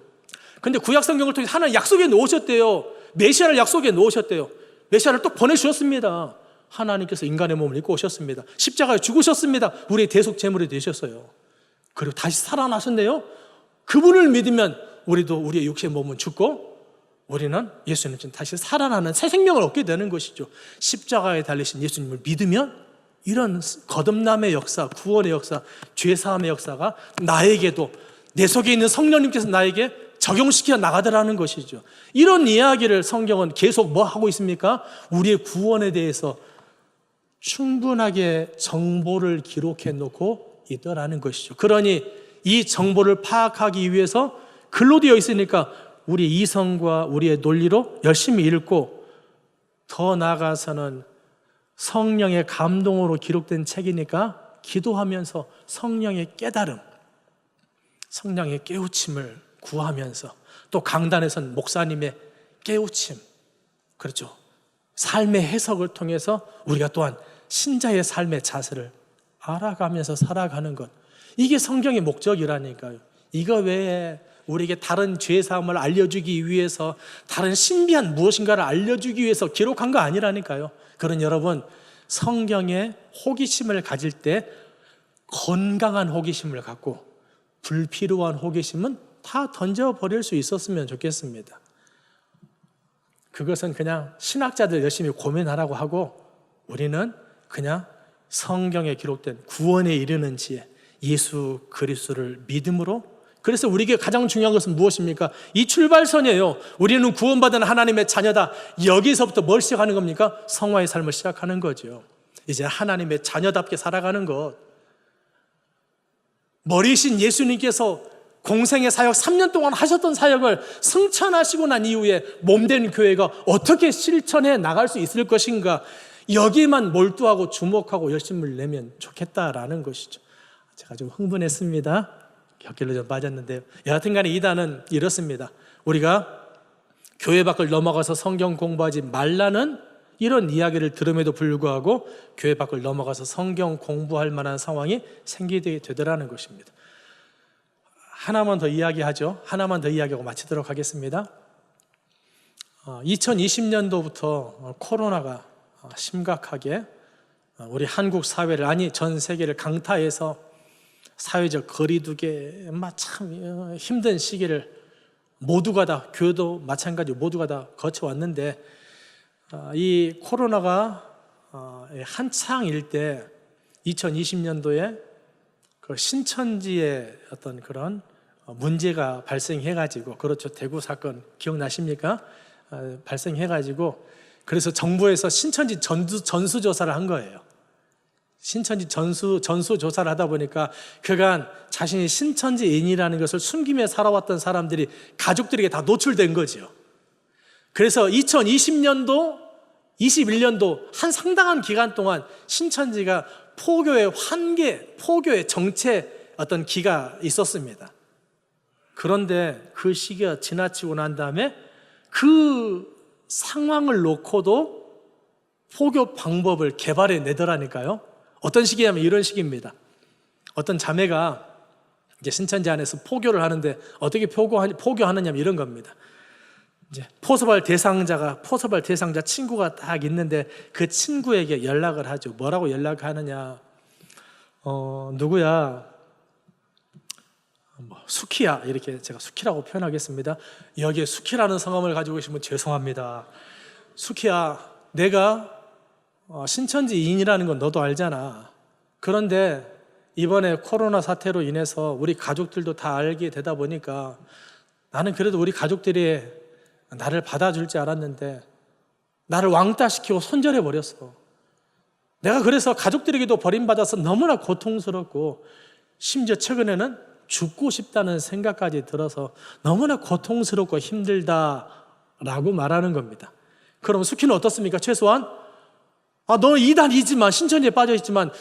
그런데 구약 성경을 통해 하나님 약속해 놓으셨대요. 메시아를 약속해 놓으셨대요. 메시아를 또 보내주셨습니다. 하나님께서 인간의 몸을 입고 오셨습니다. 십자가에 죽으셨습니다. 우리의 대속 제물이 되셨어요. 그리고 다시 살아나셨네요. 그분을 믿으면 우리도 우리의 육체의 몸은 죽고 우리는 예수님처럼 다시 살아나는 새 생명을 얻게 되는 것이죠. 십자가에 달리신 예수님을 믿으면 이런 거듭남의 역사, 구원의 역사, 죄사함의 역사가 나에게도, 내 속에 있는 성령님께서 나에게 적용시켜 나가더라는 것이죠. 이런 이야기를 성경은 계속 뭐 하고 있습니까? 우리의 구원에 대해서 충분하게 정보를 기록해 놓고 있더라는 것이죠. 그러니 이 정보를 파악하기 위해서 글로 되어 있으니까 우리의 이성과 우리의 논리로 열심히 읽고, 더 나아가서는 성령의 감동으로 기록된 책이니까 기도하면서 성령의 깨달음, 성령의 깨우침을 구하면서, 또 강단에선 목사님의 깨우침, 그렇죠, 삶의 해석을 통해서 우리가 또한 신자의 삶의 자세를 알아가면서 살아가는 것, 이게 성경의 목적이라니까요. 이거 외에 우리에게 다른 죄사함을 알려주기 위해서, 다른 신비한 무엇인가를 알려주기 위해서 기록한 거 아니라니까요. 그런 여러분, 성경에 호기심을 가질 때 건강한 호기심을 갖고 불필요한 호기심은 다 던져버릴 수 있었으면 좋겠습니다. 그것은 그냥 신학자들 열심히 고민하라고 하고, 우리는 그냥 성경에 기록된 구원에 이르는 지혜, 예수 그리스도를 믿음으로. 그래서 우리에게 가장 중요한 것은 무엇입니까? 이 출발선이에요. 우리는 구원받은 하나님의 자녀다. 여기서부터 뭘 시작하는 겁니까? 성화의 삶을 시작하는 거죠. 이제 하나님의 자녀답게 살아가는 것. 머리신 예수님께서 공생의 사역 3년 동안 하셨던 사역을 승천하시고 난 이후에 몸된 교회가 어떻게 실천해 나갈 수 있을 것인가, 여기에만 몰두하고 주목하고 열심을 내면 좋겠다라는 것이죠. 제가 좀 흥분했습니다. 곁길로 좀 빠졌는데요. 여하튼간에 이단은 이렇습니다. 우리가 교회 밖을 넘어가서 성경 공부하지 말라는 이런 이야기를 들음에도 불구하고 교회 밖을 넘어가서 성경 공부할 만한 상황이 생기게 되더라는 것입니다. 하나만 더 이야기하죠. 하나만 더 이야기하고 마치도록 하겠습니다. 2020년도부터 코로나가 심각하게 우리 한국 사회를, 아니 전 세계를 강타해서 사회적 거리두기 참 힘든 시기를 모두가 다, 교회도 마찬가지 모두가 다 거쳐왔는데, 이 코로나가 한창일 때 2020년도에 그 신천지에 어떤 그런 문제가 발생해가지고, 그렇죠, 대구 사건 기억나십니까? 발생해가지고 그래서 정부에서 신천지 전수조사를 한 거예요. 신천지 전수조사를 하다 보니까 그간 자신이 신천지인이라는 것을 숨기며 살아왔던 사람들이 가족들에게 다 노출된 거죠. 그래서 2020년도, 21년도 한 상당한 기간 동안 신천지가 포교의 환계, 포교의 정체 어떤 기가 있었습니다. 그런데 그 시기가 지나치고 난 다음에 그 상황을 놓고도 포교 방법을 개발해 내더라니까요. 어떤 시기냐면 이런 시기입니다. 어떤 자매가 이제 신천지 안에서 포교를 하는데 어떻게 포교하느냐면 이런 겁니다. 이제 포서발 대상자 친구가 딱 있는데 그 친구에게 연락을 하죠. 뭐라고 연락하느냐? 누구야? 수키야, 이렇게 제가 수키라고 표현하겠습니다. 여기에 수키라는 성함을 가지고 계시면 죄송합니다. 수키야, 내가 신천지인이라는 건 너도 알잖아. 그런데 이번에 코로나 사태로 인해서 우리 가족들도 다 알게 되다 보니까 나는 그래도 우리 가족들이 나를 받아줄 줄 알았는데 나를 왕따시키고 손절해 버렸어. 내가 그래서 가족들에게도 버림받아서 너무나 고통스럽고, 심지어 최근에는 죽고 싶다는 생각까지 들어서 너무나 고통스럽고 힘들다라고 말하는 겁니다. 그럼 수키는 어떻습니까? 최소한 너 이단이지만, 신천지에 빠져있지만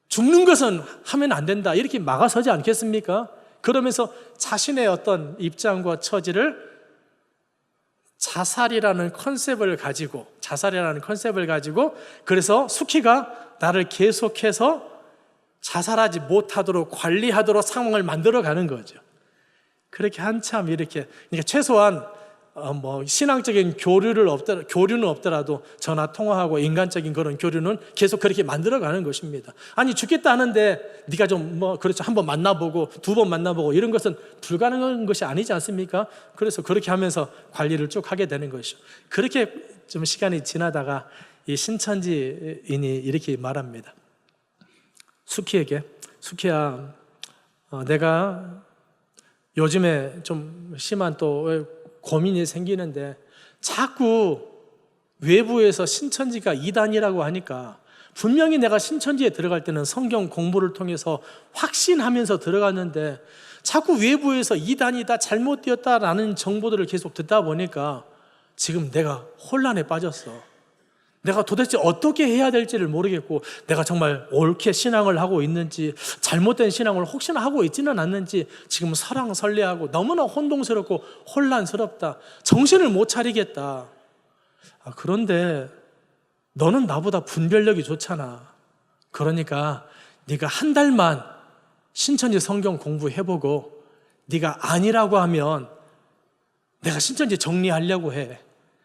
죽는 것은 하면 안 된다, 이렇게 막아서지 않겠습니까? 그러면서 자신의 어떤 입장과 처지를 자살이라는 컨셉을 가지고 그래서 수키가 나를 계속해서 자살하지 못하도록 관리하도록 상황을 만들어가는 거죠. 그렇게 한참 이렇게, 그러니까 최소한 신앙적인 교류는 없더라도 전화 통화하고 인간적인 그런 교류는 계속 그렇게 만들어가는 것입니다. 아니 죽겠다 하는데 네가 좀 그렇죠, 한 번 만나보고 두 번 만나보고 이런 것은 불가능한 것이 아니지 않습니까? 그래서 그렇게 하면서 관리를 쭉 하게 되는 것이죠. 그렇게 좀 시간이 지나다가 이 신천지인이 이렇게 말합니다. 수키에게, 수키야, 내가 요즘에 좀 심한 또 고민이 생기는데 자꾸 외부에서 신천지가 이단이라고 하니까, 분명히 내가 신천지에 들어갈 때는 성경 공부를 통해서 확신하면서 들어갔는데 자꾸 외부에서 이단이다, 잘못되었다라는 정보들을 계속 듣다 보니까 지금 내가 혼란에 빠졌어. 내가 도대체 어떻게 해야 될지를 모르겠고, 내가 정말 옳게 신앙을 하고 있는지, 잘못된 신앙을 혹시나 하고 있지는 않는지 지금 설왕설래하고 너무나 혼동스럽고 혼란스럽다. 정신을 못 차리겠다. 그런데 너는 나보다 분별력이 좋잖아. 그러니까 네가 한 달만 신천지 성경 공부해보고 네가 아니라고 하면 내가 신천지 정리하려고 해.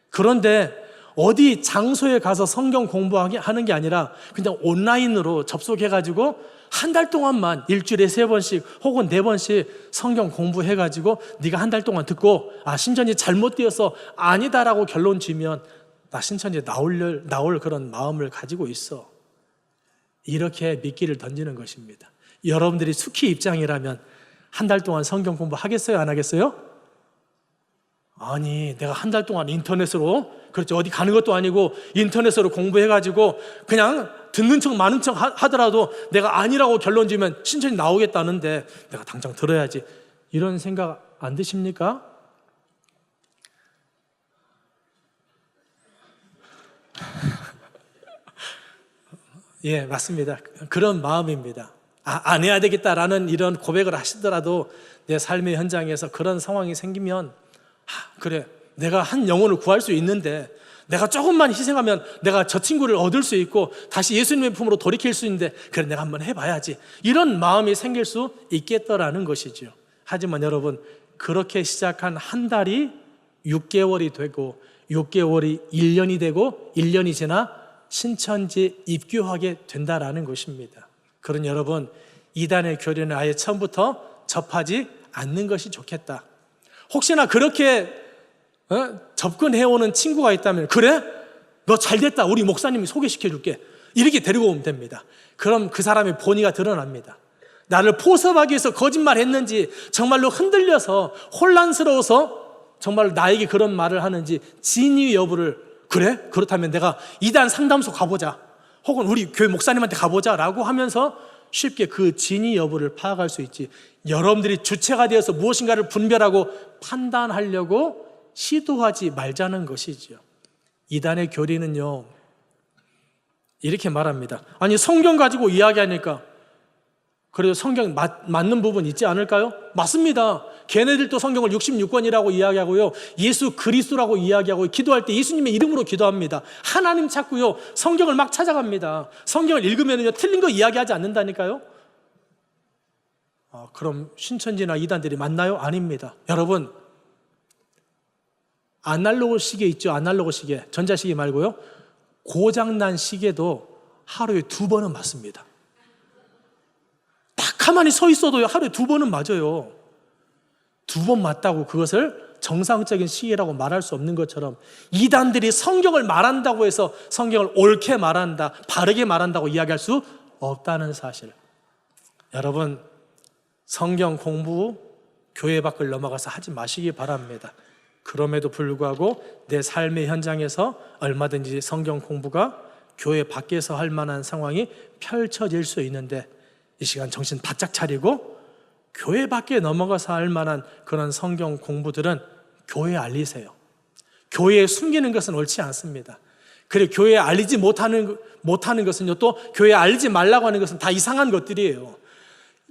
그런데 어디 장소에 가서 성경 공부하는 게 아니라 그냥 온라인으로 접속해가지고 한 달 동안만 일주일에 3번씩 혹은 4번씩 성경 공부해가지고 네가 한 달 동안 듣고 신천지 잘못되어서 아니다라고 결론 지면 나 신천지에 나올 그런 마음을 가지고 있어. 이렇게 미끼를 던지는 것입니다. 여러분들이 수키 입장이라면 한 달 동안 성경 공부 하겠어요? 안 하겠어요? 아니, 내가 한 달 동안 인터넷으로, 그렇죠, 어디 가는 것도 아니고 인터넷으로 공부해가지고 그냥 듣는 척 마는 척 하더라도 내가 아니라고 결론 지면 신천지 나오겠다는데 내가 당장 들어야지, 이런 생각 안 드십니까? 예, 맞습니다. 그런 마음입니다. 안 해야 되겠다라는 이런 고백을 하시더라도 내 삶의 현장에서 그런 상황이 생기면 그래, 내가 한 영혼을 구할 수 있는데 내가 조금만 희생하면 내가 저 친구를 얻을 수 있고 다시 예수님의 품으로 돌이킬 수 있는데 그래, 내가 한번 해봐야지, 이런 마음이 생길 수 있겠더라는 것이죠. 하지만 여러분, 그렇게 시작한 한 달이 6개월이 되고 6개월이 1년이 되고 1년이 지나 신천지에 입교하게 된다라는 것입니다. 그런 여러분, 이단의 교리는 아예 처음부터 접하지 않는 것이 좋겠다. 혹시나 그렇게 접근해오는 친구가 있다면, 그래? 너 잘됐다, 우리 목사님이 소개시켜줄게, 이렇게 데리고 오면 됩니다. 그럼 그 사람의 본의가 드러납니다. 나를 포섭하기 위해서 거짓말했는지, 정말로 흔들려서 혼란스러워서 정말 나에게 그런 말을 하는지 진위 여부를, 그래? 그렇다면 내가 이단 상담소 가보자, 혹은 우리 교회 목사님한테 가보자 라고 하면서 쉽게 그 진위 여부를 파악할 수 있지, 여러분들이 주체가 되어서 무엇인가를 분별하고 판단하려고 시도하지 말자는 것이죠. 이단의 교리는요, 이렇게 말합니다. 아니, 성경 가지고 이야기하니까 그래도 성경 맞는 부분 있지 않을까요? 맞습니다. 걔네들도 성경을 66권이라고 이야기하고요, 예수 그리스도라고 이야기하고, 기도할 때 예수님의 이름으로 기도합니다. 하나님 찾고요, 성경을 막 찾아갑니다. 성경을 읽으면요, 틀린 거 이야기하지 않는다니까요. 그럼 신천지나 이단들이 맞나요? 아닙니다. 여러분, 아날로그 시계 있죠? 아날로그 시계, 전자시계 말고요, 고장난 시계도 하루에 2번은 맞습니다. 딱 가만히 서 있어도요, 하루에 2번은 맞아요. 2번 맞다고 그것을 정상적인 시계라고 말할 수 없는 것처럼, 이단들이 성경을 말한다고 해서 성경을 옳게 말한다, 바르게 말한다고 이야기할 수 없다는 사실. 여러분, 성경 공부 교회 밖을 넘어가서 하지 마시기 바랍니다. 그럼에도 불구하고 내 삶의 현장에서 얼마든지 성경 공부가 교회 밖에서 할 만한 상황이 펼쳐질 수 있는데, 이 시간 정신 바짝 차리고 교회 밖에 넘어가서 할 만한 그런 성경 공부들은 교회에 알리세요. 교회에 숨기는 것은 옳지 않습니다. 그리고 교회에 알리지 못하는 것은요, 또 교회에 알리지 말라고 하는 것은 다 이상한 것들이에요.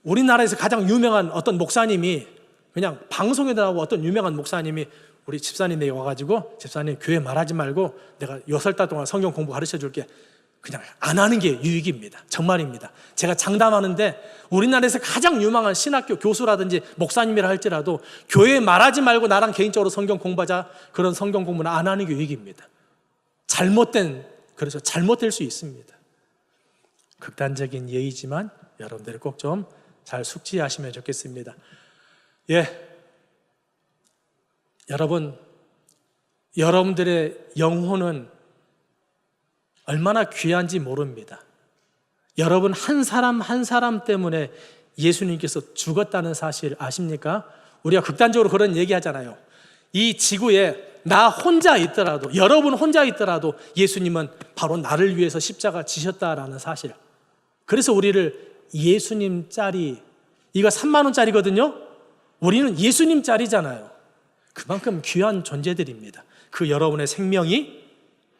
우리나라에서 가장 유명한 어떤 목사님이, 그냥 방송에 나오고 어떤 유명한 목사님이 우리 집사님에게 와가지고, 집사님, 교회 말하지 말고 내가 6달 동안 성경 공부 가르쳐 줄게, 그냥 안 하는 게 유익입니다. 정말입니다. 제가 장담하는데 우리나라에서 가장 유명한 신학교 교수라든지 목사님이라 할지라도 교회에 말하지 말고 나랑 개인적으로 성경 공부하자, 그런 성경 공부는 안 하는 게 유익입니다. 그래서 잘못될 수 있습니다. 극단적인 예의지만 여러분들이 꼭 좀 잘 숙지하시면 좋겠습니다. 예, 여러분들의 영혼은 얼마나 귀한지 모릅니다. 여러분 한 사람 한 사람 때문에 예수님께서 죽었다는 사실 아십니까? 우리가 극단적으로 그런 얘기 하잖아요. 이 지구에 나 혼자 있더라도, 여러분 혼자 있더라도 예수님은 바로 나를 위해서 십자가 지셨다라는 사실. 그래서 우리를 예수님짜리, 이거 3만 원짜리거든요. 우리는 예수님짜리잖아요. 그만큼 귀한 존재들입니다. 그 여러분의 생명이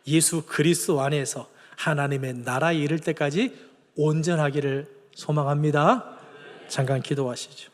예수 그리스도 안에서 하나님의 나라에 이를 때까지 온전하기를 소망합니다. 잠깐 기도하시죠.